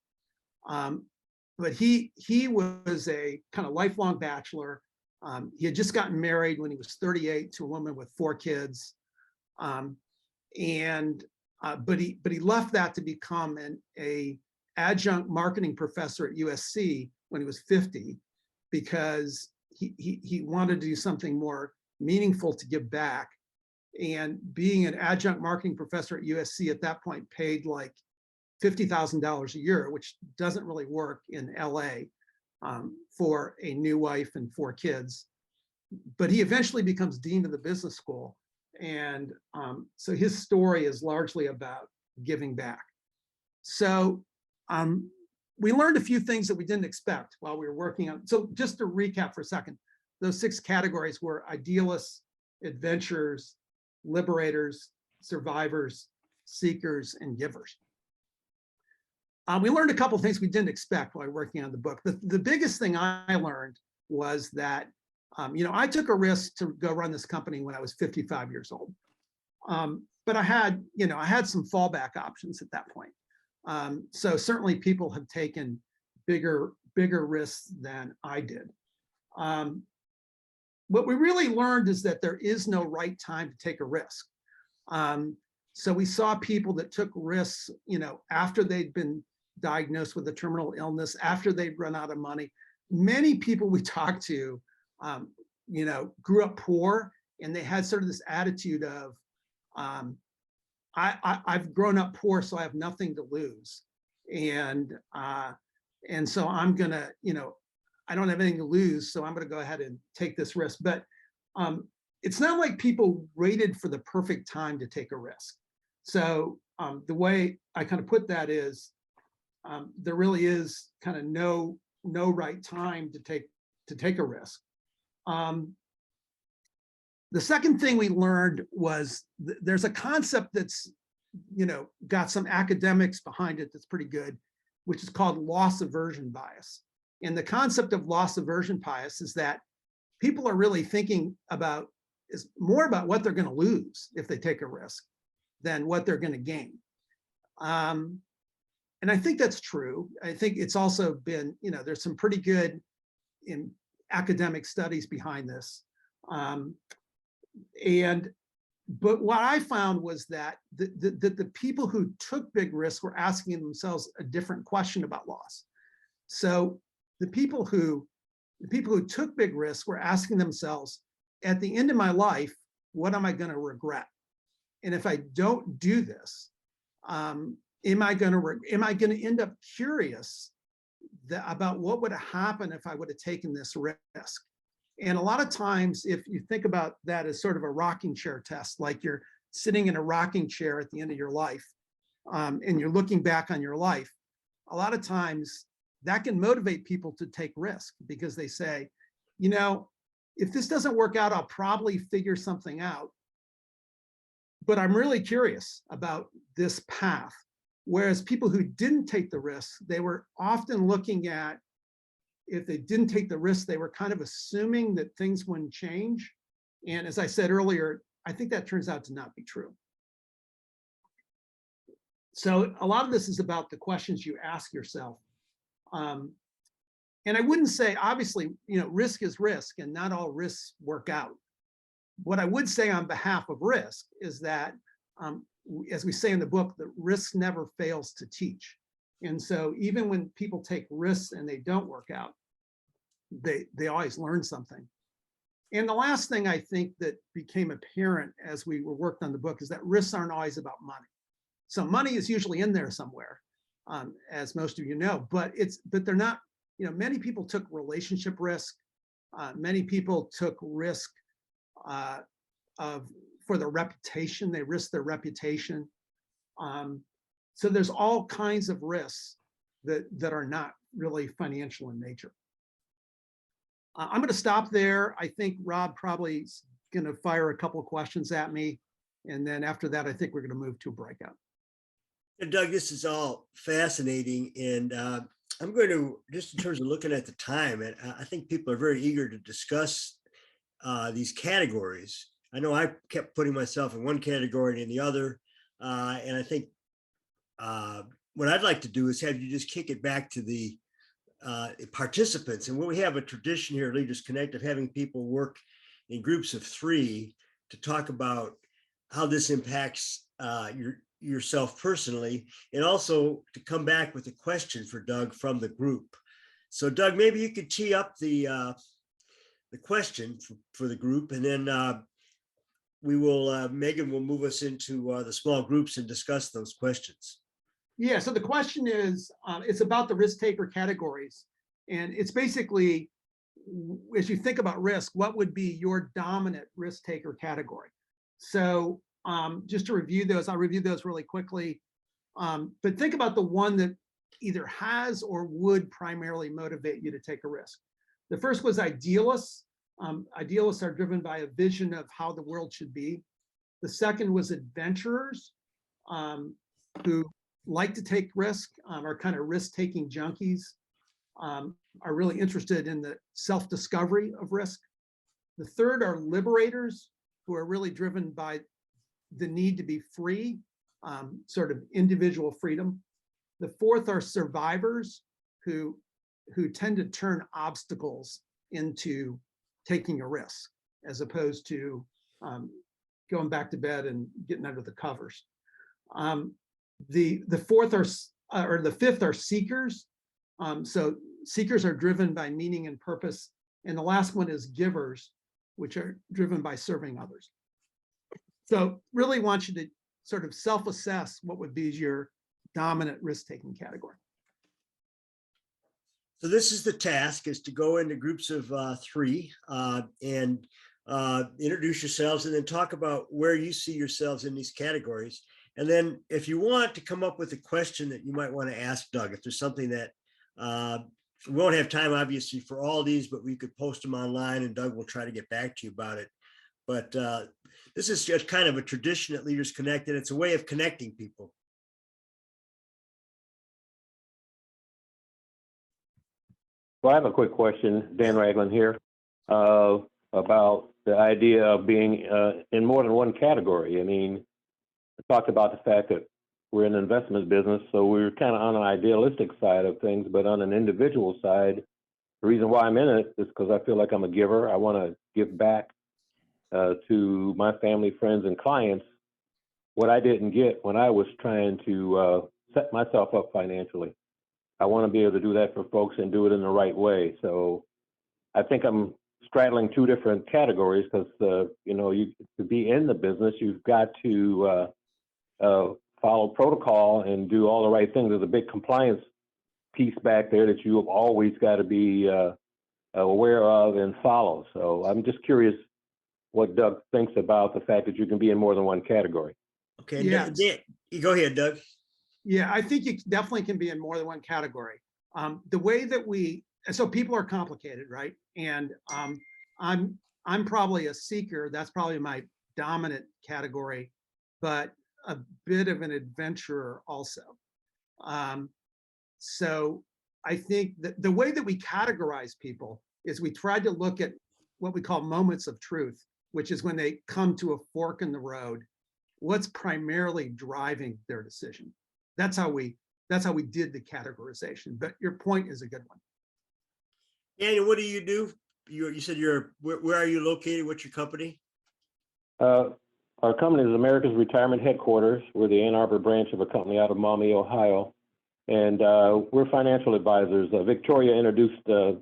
But he was a kind of lifelong bachelor. He had just gotten married when he was 38 to a woman with 4 kids. But he left that to become an adjunct marketing professor at USC when he was 50, because he wanted to do something more meaningful to give back. And being an adjunct marketing professor at USC at that point paid like $50,000 a year, which doesn't really work in LA for a new wife and 4 kids. But he eventually becomes dean of the business school. And so his story is largely about giving back. So we learned a few things that we didn't expect while we were working on. So just to recap for a second, those 6 categories were idealists, adventurers, liberators, survivors, seekers, and givers. We learned a couple of things we didn't expect while working on the book. The biggest thing I learned was that, I took a risk to go run this company when I was 55 years old. But I had some fallback options at that point. So certainly people have taken bigger risks than I did. What we really learned is that there is no right time to take a risk. So we saw people that took risks, after they'd been diagnosed with a terminal illness, after they'd run out of money. Many people we talked to, grew up poor, and they had sort of this attitude of, I've grown up poor, so I have nothing to lose. And so I'm gonna, I don't have anything to lose, so I'm gonna go ahead and take this risk. But it's not like people waited for the perfect time to take a risk. So the way I kind of put that is, there really is kind of no right time to take a risk. The second thing we learned was there's a concept that's, got some academics behind it that's pretty good, which is called loss aversion bias. And the concept of loss aversion bias is that people are really thinking about is more about what they're going to lose if they take a risk than what they're going to gain. And I think that's true. I think it's also been, there's some pretty good in academic studies behind this. But what I found was that the people who took big risks were asking themselves a different question about loss. So the people who took big risks were asking themselves, at the end of my life, what am I going to regret? And if I don't do this, am I going to end up curious about what would have happened if I would have taken this risk? And a lot of times, if you think about that as sort of a rocking chair test, like you're sitting in a rocking chair at the end of your life, and you're looking back on your life, a lot of times that can motivate people to take risk because they say, if this doesn't work out, I'll probably figure something out. But I'm really curious about this path. Whereas people who didn't take the risk, they were often looking at, if they didn't take the risk, they were kind of assuming that things wouldn't change. And as I said earlier, I think that turns out to not be true. So a lot of this is about the questions you ask yourself. And I wouldn't say, obviously, risk is risk and not all risks work out. What I would say on behalf of risk is that, as we say in the book, that risk never fails to teach. And so even when people take risks and they don't work out, they always learn something. And the last thing I think that became apparent as we were worked on the book is that risks aren't always about money. So money is usually in there somewhere, as most of you know, but they're not, many people took relationship risk. Many people took risk for their reputation. They risked their reputation. So there's all kinds of risks that are not really financial in nature. I'm going to stop there. I think Rob probably is going to fire a couple of questions at me. And then after that, I think we're going to move to a breakout. And Doug, this is all fascinating. And I'm going to, just in terms of looking at the time, and I think people are very eager to discuss these categories. I know I kept putting myself in one category and in the other. And I think what I'd like to do is have you just kick it back to the participants. And when we have a tradition here at Leaders Connect of having people work in groups of 3 to talk about how this impacts yourself personally, and also to come back with a question for Doug from the group. So Doug, maybe you could tee up the question for the group, and then Megan will move us into the small groups and discuss those questions. Yeah, so the question is, it's about the risk taker categories. And it's basically, as you think about risk, what would be your dominant risk taker category? So just to review those, I'll review those really quickly. But think about the one that either has or would primarily motivate you to take a risk. The first was idealists. Idealists are driven by a vision of how the world should be. The second was adventurers, who like to take risk, are kind of risk-taking junkies, are really interested in the self-discovery of risk. The third are liberators, who are really driven by the need to be free, sort of individual freedom. The fourth are survivors, who tend to turn obstacles into taking a risk, as opposed to going back to bed and getting under the covers. The fifth are seekers. So seekers are driven by meaning and purpose. And the last one is givers, which are driven by serving others. So really want you to sort of self-assess what would be your dominant risk-taking category. So this is the task, is to go into groups of 3 and introduce yourselves, and then talk about where you see yourselves in these categories. And then if you want to come up with a question that you might want to ask Doug, if there's something that we won't have time, obviously, for all these, but we could post them online and Doug will try to get back to you about it. But this is just kind of a tradition at Leaders Connect, and it's a way of connecting people. Well, I have a quick question. Dan Ragland here. about the idea of being in more than one category. I mean, I talked about the fact that we're in the investment business, so we're kind of on an idealistic side of things, but on an individual side, the reason why I'm in it is because I feel like I'm a giver. I want to give back to my family, friends, and clients what I didn't get when I was trying to set myself up financially. I want to be able to do that for folks and do it in the right way. So I think I'm straddling two different categories because, you know, to be in the business, you've got to follow protocol and do all the right things. There's a big compliance piece back there that you have always got to be aware of and follow. So I'm just curious what Doug thinks about the fact that you can be in more than one category. Okay, Yeah. You go ahead, Doug. Yeah, I think you definitely can be in more than one category. The way that so people are complicated, right? And I'm probably a seeker. That's probably my dominant category, but a bit of an adventurer also. So I think that the way that we categorize people is we try to look at what we call moments of truth, which is when they come to a fork in the road. What's primarily driving their decision? That's how we did the categorization. But your point is a good one. Daniel, what do you do? You said where are you located? What's your company? Our company is America's Retirement Headquarters. We're the Ann Arbor branch of a company out of Maumee, Ohio. And we're financial advisors. Victoria introduced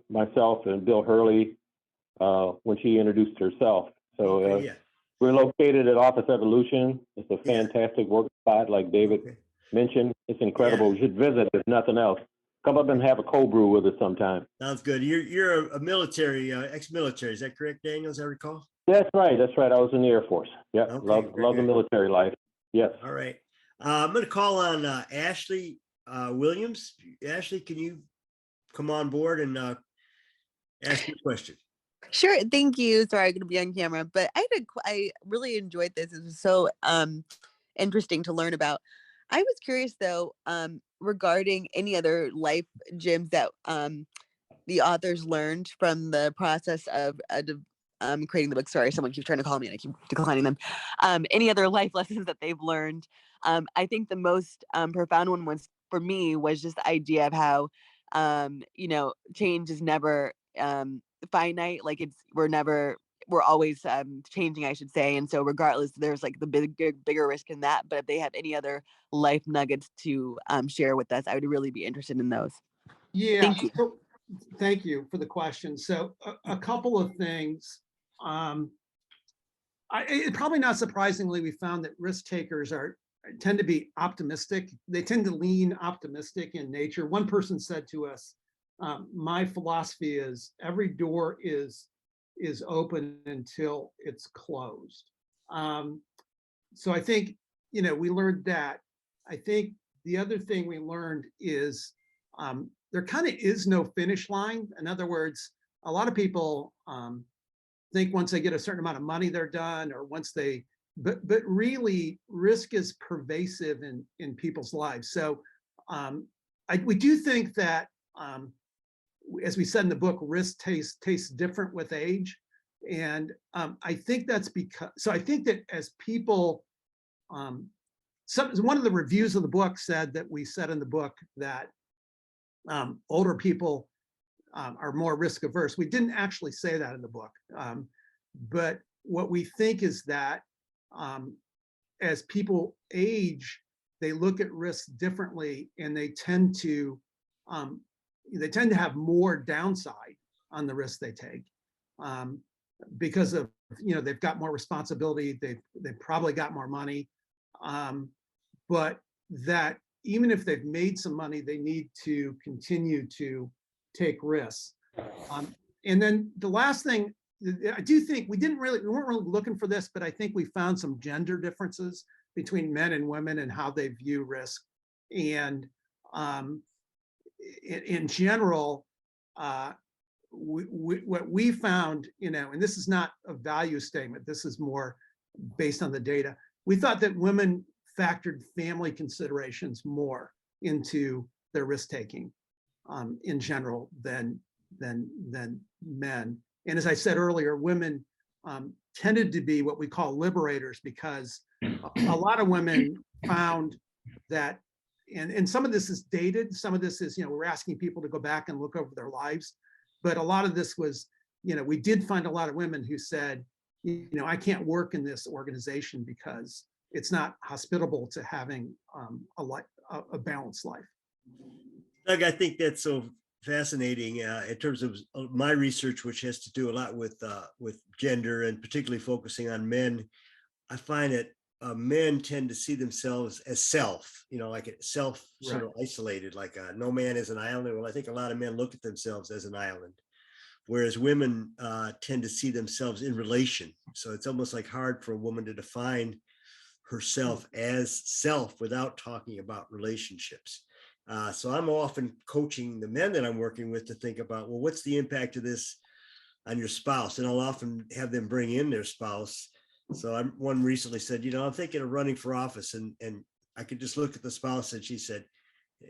myself and Bill Hurley when she introduced herself. So we're located at Office Evolution. It's a fantastic work spot, like David mentioned. It's incredible. You should visit, if nothing else. Come up and have a cold brew with us sometime. Sounds good. You're a military, ex-military. Is that correct, Daniel, as I recall? That's right. That's right. I was in the Air Force. Yeah, Okay, love the military life. Yes. All right. I'm going to call on Ashley Williams. Ashley, can you come on board and ask your question? Sure. Thank you. Sorry, I'm going to be on camera, but I really enjoyed this. It was so interesting to learn about. I was curious though, regarding any other life gyms that the authors learned from the process of creating the book. Sorry, someone keeps trying to call me and I keep declining them. Any other life lessons that they've learned? I think the most profound one was for me was just the idea of how change is never finite. Like we're always changing, I should say. And so regardless, there's like the bigger risk in that. But if they have any other life nuggets to share with us, I would really be interested in those. Yeah. Thank you. So, thank you for the question. So a couple of things. Probably not surprisingly, we found that risk takers tend to be optimistic. They tend to lean optimistic in nature. One person said to us, my philosophy is every door is open until it's closed. So I think, we learned that. I think the other thing we learned is there kind of is no finish line. In other words, a lot of people think once they get a certain amount of money, they're done, or but really risk is pervasive in people's lives. So we do think that, as we said in the book, risk tastes different with age. And I think that's so I think that as people, one of the reviews of the book said that we said in the book that older people are more risk averse. We didn't actually say that in the book. But what we think is that as people age, they look at risk differently, and they tend to have more downside on the risk they take because of they've got more responsibility, they've probably got more money, but that even if they've made some money, they need to continue to take risks. And then the last thing, I do think we weren't really looking for this, but I think we found some gender differences between men and women and how they view risk. And in general, what we found, and this is not a value statement, this is more based on the data. We thought that women factored family considerations more into their risk taking in general than men. And as I said earlier, women tended to be what we call liberators, because a lot of women found that, and some of this is dated, some of this is, we're asking people to go back and look over their lives, but a lot of this was, we did find a lot of women who said, I can't work in this organization because it's not hospitable to having a balanced life. Doug, I think that's so fascinating in terms of my research, which has to do a lot with gender and particularly focusing on men. I find that men tend to see themselves as self, like a self sort of isolated, like no man is an island. Well, I think a lot of men look at themselves as an island, whereas women tend to see themselves in relation. So it's almost like hard for a woman to define herself as self without talking about relationships. So I'm often coaching the men that I'm working with to think about, well, what's the impact of this on your spouse? And I'll often have them bring in their spouse. So one recently said, I'm thinking of running for office, and I could just look at the spouse, and she said,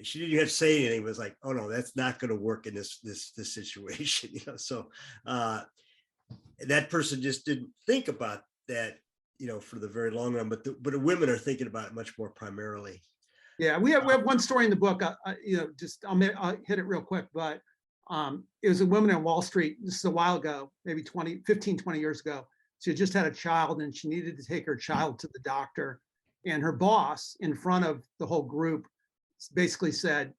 she didn't have to say anything. It was like, oh no, that's not going to work in this situation. So that person just didn't think about that, for the very long run. But women are thinking about it much more primarily. Yeah, we have one story in the book. I'll hit it real quick, but it was a woman on Wall Street. This is a while ago, maybe 15, 20 years ago. She had just had a child, and she needed to take her child to the doctor. And her boss, in front of the whole group, basically said,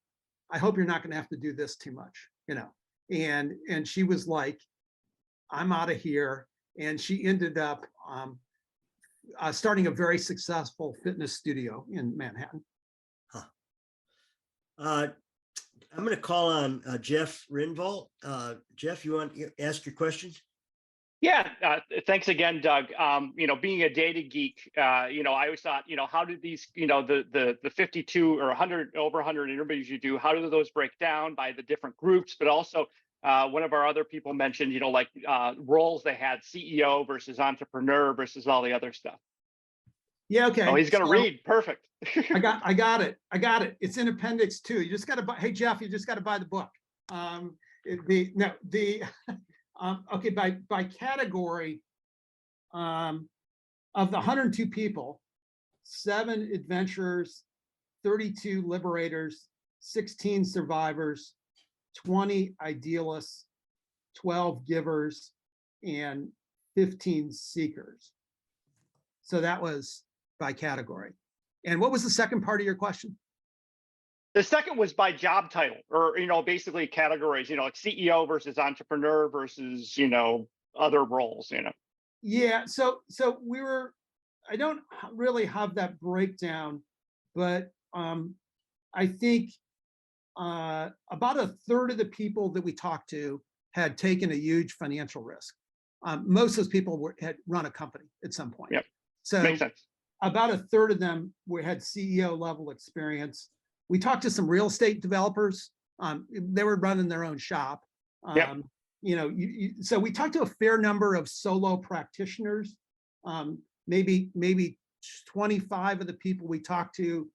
I hope you're not going to have to do this too much, and she was like, I'm out of here. And she ended up starting a very successful fitness studio in Manhattan. I'm going to call on Jeff Rinval. Jeff, you want to ask your question? Yeah, thanks again, Doug. Being a data geek, I always thought, how did these, the 52 or 100, over 100 interviews you do, how do those break down by the different groups? But also, one of our other people mentioned, roles they had, CEO versus entrepreneur versus all the other stuff. Yeah, okay. Oh, he's going to read. Perfect. I got it. It's in Appendix 2. You just got to buy. Hey, Jeff, you just got to buy the book. Okay, by category, of the 102 people, 7 adventurers, 32 liberators, 16 survivors, 20 idealists, 12 givers, and 15 seekers. So that was by category. And what was the second part of your question? The second was by job title, or, basically categories, like CEO versus entrepreneur versus, other roles, Yeah, so I don't really have that breakdown, but I think about a third of the people that we talked to had taken a huge financial risk. Most of those people had run a company at some point. Yep. So makes sense. About a third of them had CEO level experience. We talked to some real estate developers. They were running their own shop. Yep. So we talked to a fair number of solo practitioners. Maybe 25 of the people we talked to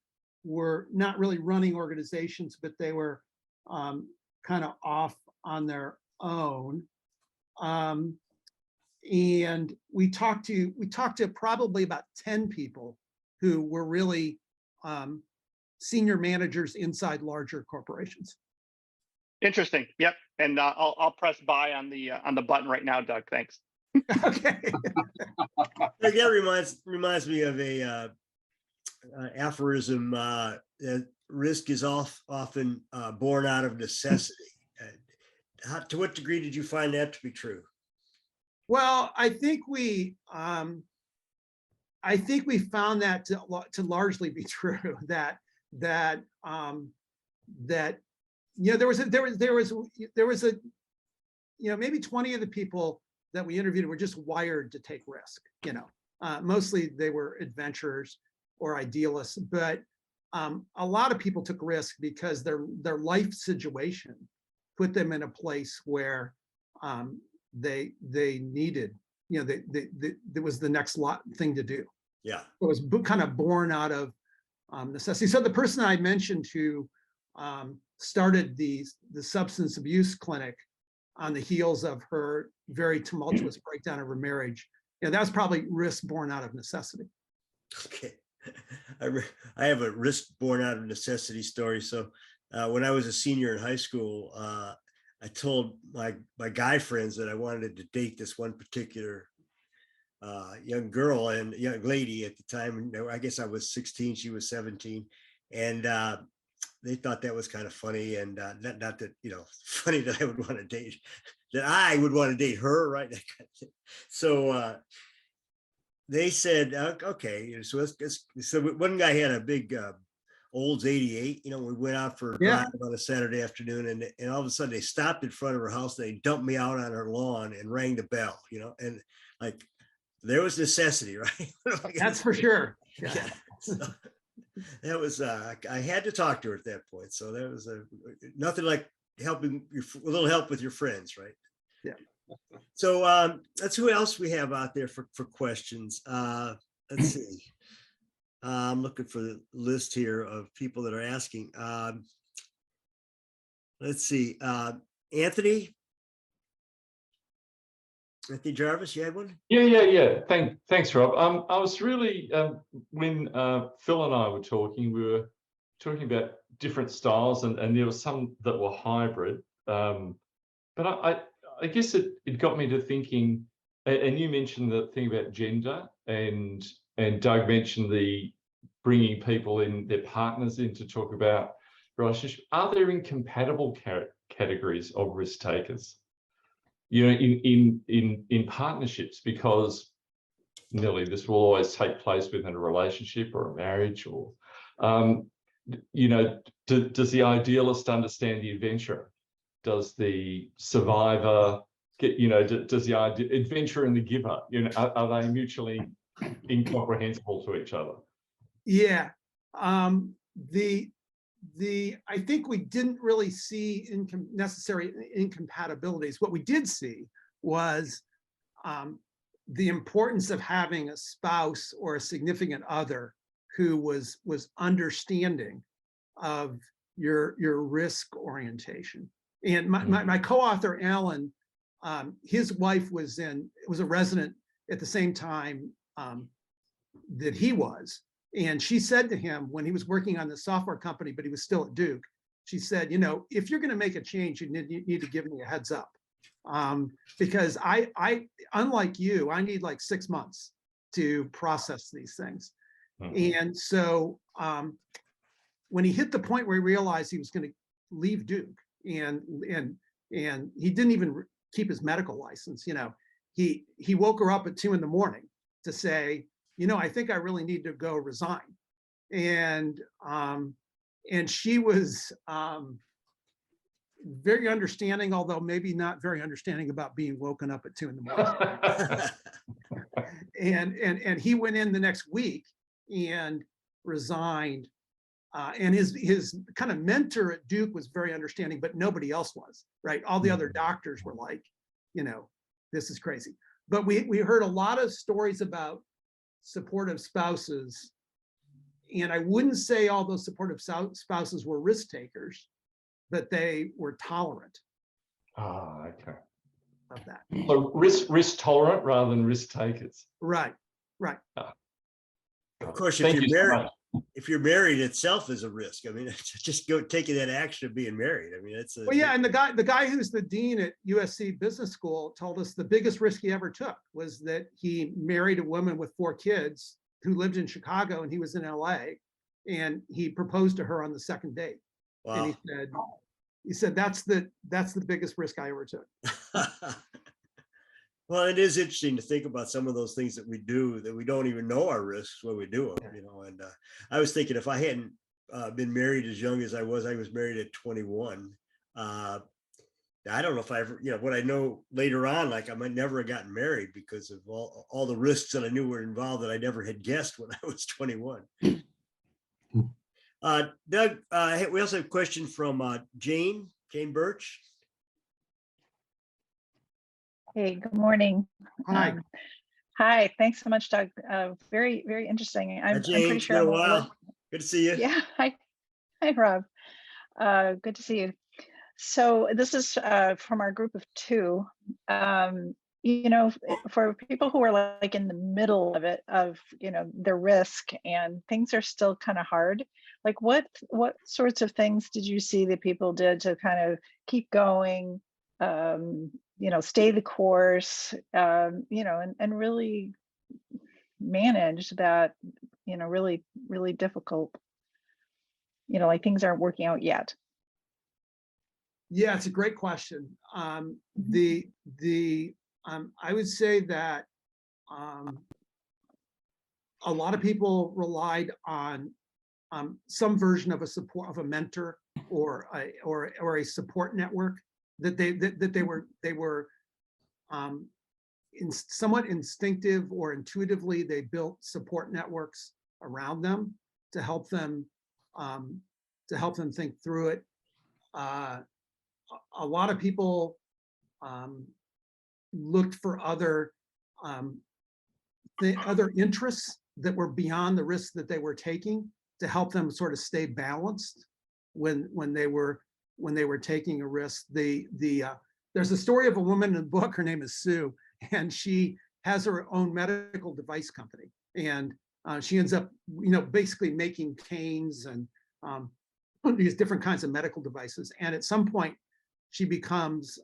were not really running organizations, but they were kind of off on their own. And we talked to probably about 10 people who were really senior managers inside larger corporations. Interesting. Yep. And I'll press buy on the button right now, Doug. Thanks. Okay. That reminds me of a aphorism that risk is often born out of necessity. To what degree did you find that to be true? Well, I think we found that to largely be true. That there was maybe 20 of the people that we interviewed were just wired to take risk. Mostly they were adventurers or idealists, but a lot of people took risk because their life situation put them in a place where they needed, there was the next thing to do. Yeah, it was kind of born out of necessity. So the person I mentioned who started the substance abuse clinic, on the heels of her very tumultuous breakdown of her marriage. That was probably risk born out of necessity. Okay. I have a risk born out of necessity story. So when I was a senior in high school, I told my guy friends that I wanted to date this one particular young girl and young lady at the time. I guess I was 16, she was 17. And they thought that was kind of funny, and not that, funny that I would want to date, that I would want to date her, right? That kind of thing. So they said, okay, so so one guy had a big Olds 88, we went out for a drive on a Saturday afternoon, and all of a sudden they stopped in front of her house, they dumped me out on her lawn and rang the bell, and like, there was necessity, right? That's for sure. Yeah. So that was, I had to talk to her at that point. So that was nothing like helping a little help with your friends, right? Yeah. So that's who else we have out there for questions. Let's see. I'm looking for the list here of people that are asking. Let's see. Anthony Jarvis, you had one? Yeah. Thanks, Rob. I was really, when Phil and I were talking, we were talking about different styles, and there were some that were hybrid. But I guess it got me to thinking, and you mentioned the thing about gender, and Doug mentioned the bringing people in, their partners in to talk about relationship. Are there incompatible categories of risk takers? In partnerships, because nearly this will always take place within a relationship or a marriage, or does the idealist understand the adventurer? Does the survivor get, does the adventurer and the giver, are they mutually incomprehensible to each other? Yeah. I think we didn't really see necessary incompatibilities. What we did see was the importance of having a spouse or a significant other who was understanding of your risk orientation. And my co-author, Alan, his wife was a resident at the same time that he was. And she said to him when he was working on the software company, but he was still at Duke, she said, if you're going to make a change, you need to give me a heads up. Because I, unlike you, I need like 6 months to process these things. Mm-hmm. And so when he hit the point where he realized he was going to leave Duke, and he didn't even keep his medical license, he woke her up at 2 a.m. to say, I think I really need to go resign. And she was very understanding, although maybe not very understanding about being woken up at 2 a.m. and he went in the next week and resigned. And his kind of mentor at Duke was very understanding, but nobody else was, right? All the other doctors were like, this is crazy. But we heard a lot of stories about supportive spouses, and I wouldn't say all those supportive spouses were risk takers, but they were tolerant. Okay. Of that. So risk tolerant rather than risk takers. Right. Of course, if you're married itself is a risk. I mean, just taking that action of being married. I mean, it's well, yeah. And the guy who's the dean at USC Business School told us the biggest risk he ever took was that he married a woman with 4 kids who lived in Chicago, and he was in LA, and he proposed to her on the second date. Wow. And he said that's the biggest risk I ever took. Well, it is interesting to think about some of those things that we do that we don't even know our risks when we do them, and I was thinking if I hadn't been married as young as I was married at 21. I don't know if I ever, what I know later on, like I might never have gotten married because of all the risks that I knew were involved that I never had guessed when I was 21. Doug, we also have a question from Jane Birch. Hey, good morning. Hi. Hi, thanks so much, Doug. Very, very interesting. I'm pretty sure. Been a while. Good to see you. Yeah. Hi, Rob. Good to see you. So this is from our group of two. You know, for people who are like in the middle of it, of, you know, the risk and things are still kind of hard. Like what sorts of things did you see that people did to kind of keep going, you know, stay the course, you know, and really manage that, you know, really, really difficult, you know, like things aren't working out yet? Yeah, it's a great question. I would say that a lot of people relied on some version of a mentor or a support network that they were somewhat instinctive or intuitively, they built support networks around them to help them think through it. A lot of people looked for other interests that were beyond the risks that they were taking to help them sort of stay balanced when they were taking a risk. There's a story of a woman in the book. Her name is Sue, and she has her own medical device company, and she ends up, you know, basically making canes and these different kinds of medical devices. And at some point, she becomes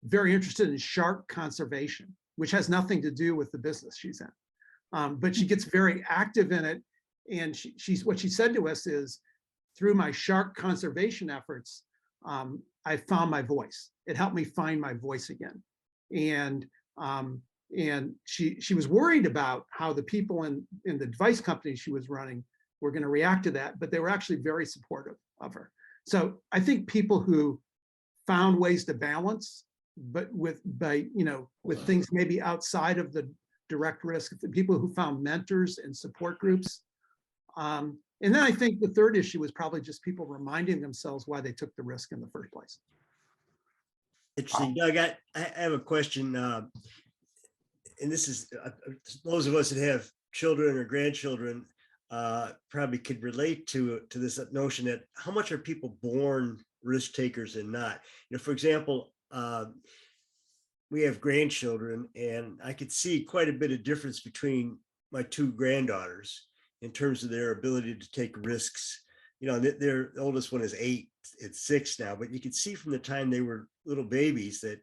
very interested in shark conservation, which has nothing to do with the business she's in. But she gets very active in it. And what she said to us is, through my shark conservation efforts, I found my voice. It helped me find my voice again. And she was worried about how the people in the device company she was running were going to react to that, but they were actually very supportive of her. So I think people who found ways to balance, but with things maybe outside of the direct risk, the people who found mentors and support groups. And then I think the third issue was probably just people reminding themselves why they took the risk in the first place. Interesting. Doug, I have a question. And this is those of us that have children or grandchildren probably could relate to this notion that how much are people born risk takers and not? You know, for example, we have grandchildren, and I could see quite a bit of difference between my two granddaughters in terms of their ability to take risks. You know, their oldest one is 8, it's 6 now, but you could see from the time they were little babies that,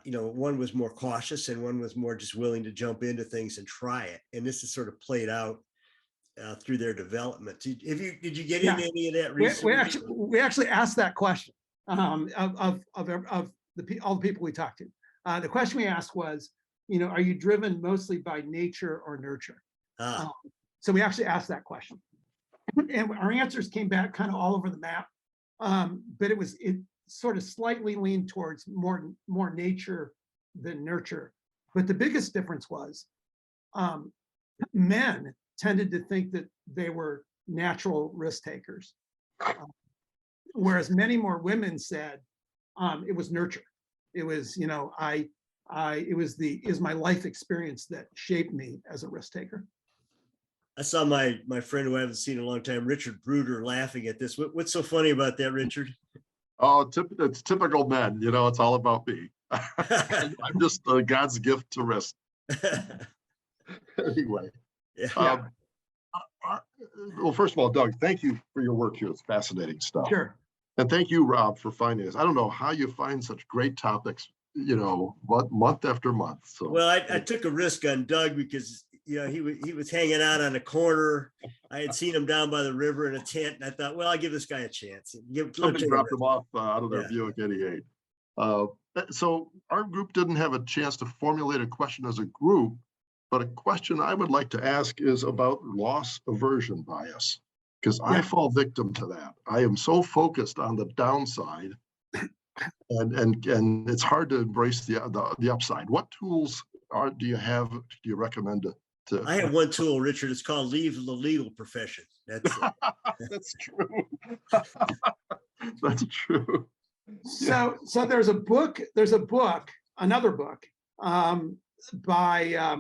you know, one was more cautious and one was more just willing to jump into things and try it. And this is sort of played out through their development. Did you get into any of that research? We actually asked that question of all the people we talked to. The question we asked was, you know, are you driven mostly by nature or nurture? So we actually asked that question, and our answers came back kind of all over the map. But it sort of slightly leaned towards more nature than nurture. But the biggest difference was men tended to think that they were natural risk takers, whereas many more women said it was nurture. It was, you know, it was my life experience that shaped me as a risk taker. I saw my friend who I haven't seen in a long time, Richard Bruder, laughing at this. What's so funny about that, Richard? Oh, it's typical men. You know, it's all about me. I'm just God's gift to risk. Anyway. Yeah. Well, first of all, Doug, thank you for your work here. It's fascinating stuff. Sure. And thank you, Rob, for finding this. I don't know how you find such great topics, you know, month after month. So, well, I took a risk on Doug because, you know, he was hanging out on a corner. I had seen him down by the river in a tent, and I thought, well, I'll give this guy a chance. Somebody dropped him off out of their Buick 88. So our group didn't have a chance to formulate a question as a group, but a question I would like to ask is about loss aversion bias, because I fall victim to that. I am so focused on the downside, and it's hard to embrace the upside. What tools do you recommend to? I have one tool, Richard. It's called leave the legal profession. That's that's true. That's true. So there's another book by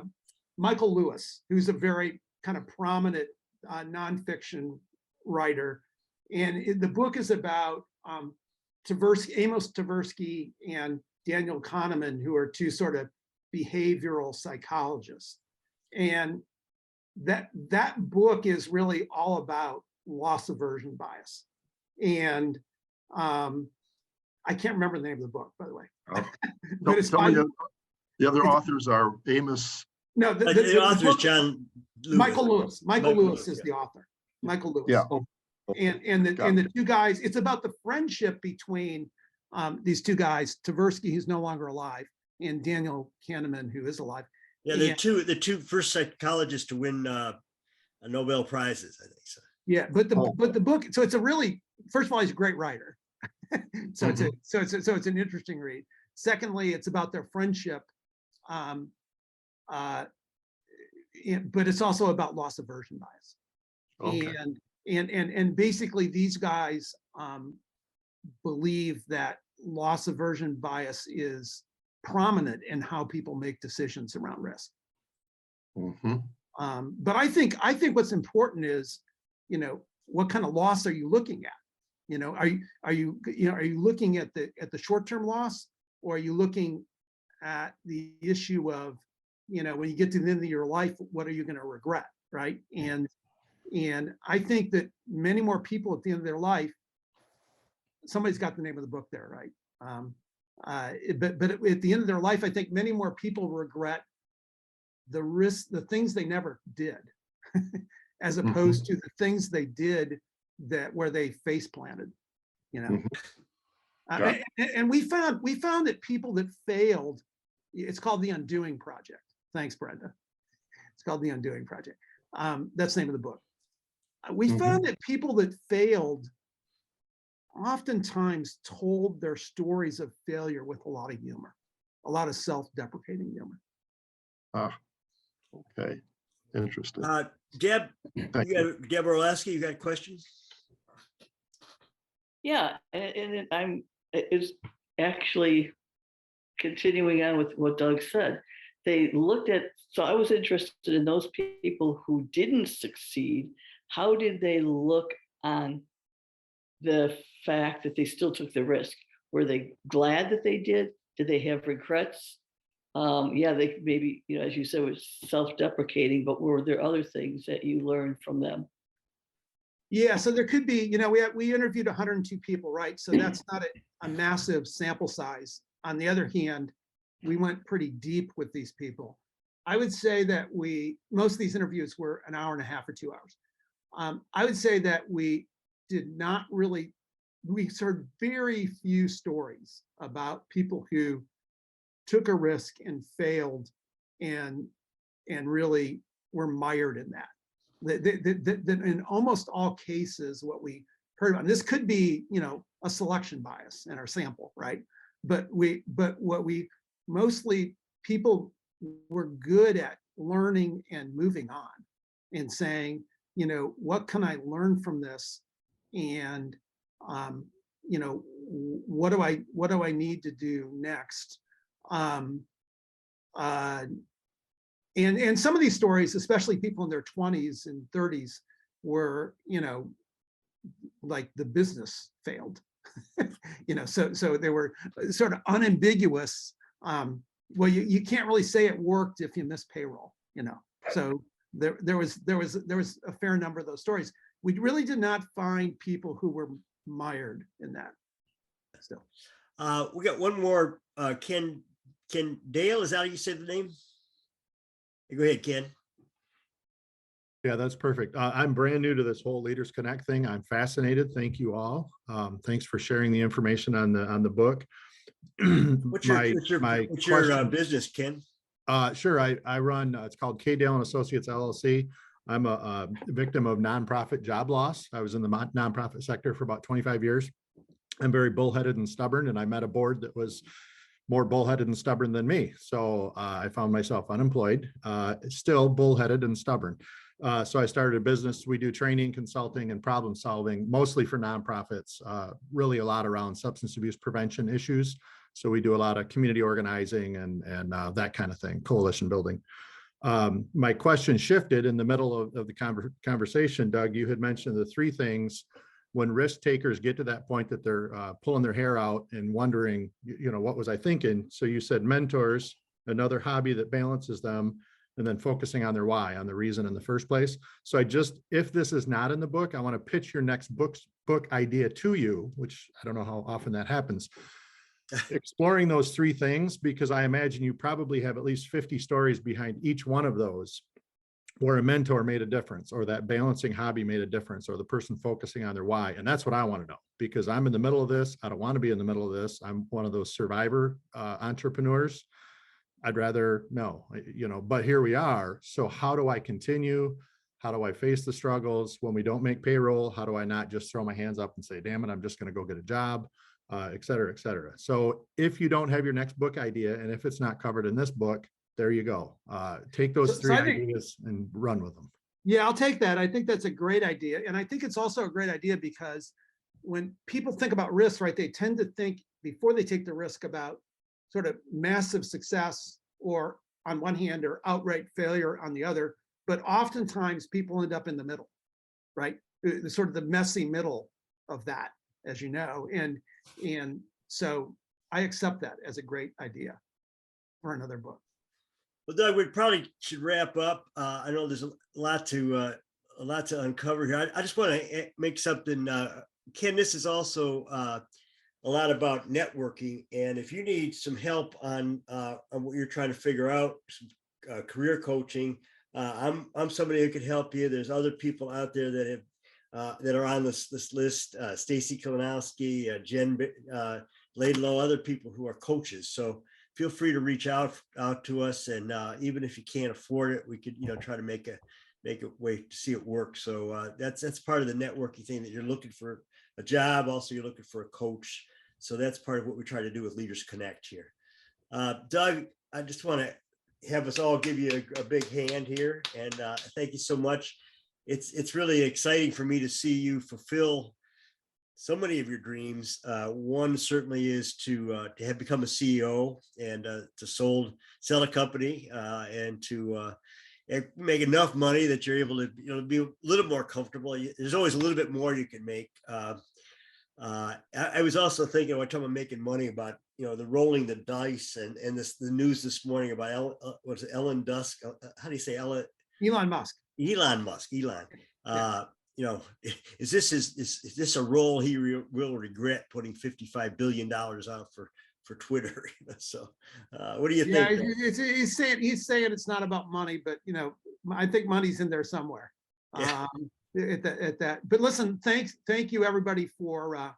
Michael Lewis, who's a very kind of prominent nonfiction writer. the book is about Amos Tversky and Daniel Kahneman, who are two sort of behavioral psychologists. And that book is really all about loss aversion bias. And I can't remember the name of the book, by the way. But it's by, the other authors are Amos. No, the author is John Lewis. Michael Lewis. Michael Lewis is the author. Michael Lewis. Yeah. And the two guys, it's about the friendship between these two guys, Tversky, who's no longer alive, and Daniel Kahneman, who is alive. Yeah, the two first psychologists to win Nobel Prizes, I think so. Yeah, but the book, so it's a really, first of all, he's a great writer. So it's an interesting read. Secondly, it's about their friendship. But it's also about loss aversion bias. Okay. And basically these guys believe that loss aversion bias is prominent in how people make decisions around risk. But I think what's important is, what kind of loss are you looking at? Are you looking at the short-term loss, or are you looking at the issue of, when you get to the end of your life, what are you going to regret, right? And I think that many more people at the end of their life, somebody's got the name of the book there, right? But at the end of their life, I think many more people regret the things they never did, as opposed to the things they did where they face planted, And we found that people that failed, it's called the Undoing Project. Thanks, Brenda. It's called the Undoing Project. That's the name of the book. We found that people that failed oftentimes told their stories of failure with a lot of humor, a lot of self-deprecating humor. Okay, interesting. Deb, Deborah Olaski, you got questions? Yeah, and it's actually continuing on with what Doug said. They looked at, so I was interested in those people who didn't succeed. How did they look on the fact that they still took the risk? Were they glad that they did? Did they have regrets? Yeah, they maybe, as you said, was self-deprecating, but were there other things that you learned from them? Yeah, so there could be, we interviewed 102 people, right? So that's not a massive sample size. On the other hand, we went pretty deep with these people. I would say that most of these interviews were an hour and a half or 2 hours. I would say that we heard very few stories about people who took a risk and failed and really were mired in that. That in almost all cases, what we heard about, and this could be, a selection bias in our sample, right? But mostly people were good at learning and moving on and saying, what can I learn from this? And, what do I need to do next? And some of these stories, especially people in their 20s and 30s, were, like the business failed. So they were sort of unambiguous. Well, you can't really say it worked if you miss payroll, So there was a fair number of those stories. We really did not find people who were mired in that. Still, we got one more. Ken Dale, is that how you say the name? Go ahead, Ken. Yeah, that's perfect. I'm brand new to this whole Leaders Connect thing. I'm fascinated. Thank you all. Thanks for sharing the information on the book. What's your business, Ken? Sure. I run, it's called K. Dale and Associates LLC. I'm a victim of nonprofit job loss. I was in the nonprofit sector for about 25 years. I'm very bullheaded and stubborn, and I met a board that was more bullheaded and stubborn than me. So I found myself unemployed, still bullheaded and stubborn. So I started a business. We do training, consulting, and problem solving, mostly for nonprofits, really a lot around substance abuse prevention issues. So we do a lot of community organizing and that kind of thing, coalition building. My question shifted in the middle of the conversation. Doug, you had mentioned the three things when risk takers get to that point that they're pulling their hair out and wondering, what was I thinking? So you said mentors, another hobby that balances them, and then focusing on their why, on the reason in the first place. So if this is not in the book, I want to pitch your next book idea to you, which I don't know how often that happens. Exploring those three things, because I imagine you probably have at least 50 stories behind each one of those where a mentor made a difference, or that balancing hobby made a difference, or the person focusing on their why. And that's what I want to know, because I'm in the middle of this. I don't want to be in the middle of this. I'm one of those survivor entrepreneurs. I'd rather no, but here we are. So how do I continue? How do I face the struggles when we don't make payroll? How do I not just throw my hands up and say, damn it, I'm just going to go get a job, et cetera, et cetera. So if you don't have your next book idea, and if it's not covered in this book, there you go. Take those three ideas and run with them. Yeah, I'll take that. I think that's a great idea. And I think it's also a great idea because when people think about risk, right, they tend to think before they take the risk about sort of massive success, or on one hand, or outright failure on the other. But oftentimes people end up in the middle, right? The sort of the messy middle of that, as you know. And so I accept that as a great idea for another book. Well, Doug, we probably should wrap up. I know there's a lot to uncover here. I just want to make something, Ken, this is also a lot about networking. And if you need some help on what you're trying to figure out, some career coaching, I'm somebody who could help you. There's other people out there that have that are on this list, Stacy Kalinowski, Jen Laidlow, other people who are coaches. So feel free to reach out to us. And even if you can't afford it, we could, try to make a way to see it work. So that's part of the networking thing, that you're looking for a job. Also, you're looking for a coach. So that's part of what we try to do with Leaders Connect here. Doug, I just want to have us all give you a big hand here. And thank you so much. It's really exciting for me to see you fulfill so many of your dreams. One certainly is to have become a CEO and to sell a company and to make enough money that you're able to be a little more comfortable. There's always a little bit more you can make. I was also thinking, when I'm talking about making money, about the rolling the dice and the news this morning about Elon Musk. How do you say Elon Musk? Elon Musk. Is this a role he will regret, putting $55 billion out for Twitter? So what do you think? He's saying it's not about money, but I think money's in there somewhere. Yeah. At that. But listen, thank you everybody for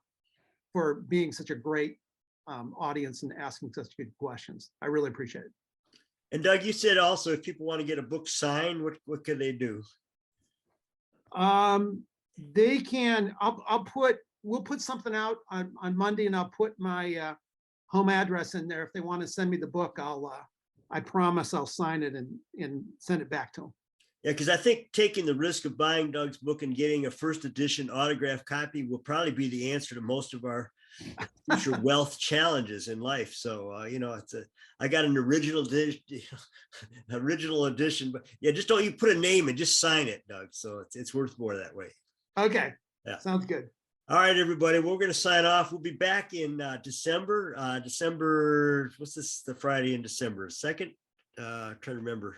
being such a great audience and asking such good questions. I really appreciate it. And Doug, you said also, if people want to get a book signed, what can they do? They can. We'll put something out on Monday, and I'll put my home address in there. If they want to send me the book, I promise I'll sign it and send it back to them. Yeah, because I think taking the risk of buying Doug's book and getting a first edition autographed copy will probably be the answer to most of our future wealth challenges in life. So I got an original edition, but yeah, just don't you put a name and just sign it, Doug. So it's worth more that way. Okay. Yeah. Sounds good. All right, everybody. We're going to sign off. We'll be back in December. What's this? The Friday in December 2nd. Trying to remember.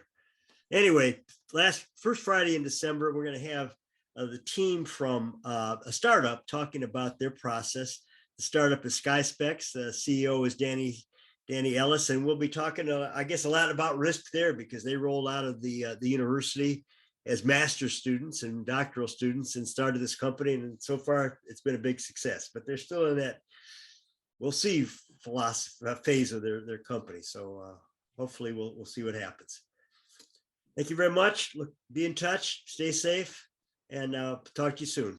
Anyway, first Friday in December, we're going to have the team from a startup talking about their process. The startup is SkySpecs. The CEO is Danny Ellis, and we'll be talking, I guess, a lot about risk there, because they rolled out of the university as master's students and doctoral students and started this company. And so far, it's been a big success. But they're still in that we'll see phase of their company. So hopefully, we'll see what happens. Thank you very much. Be in touch. Stay safe, and talk to you soon.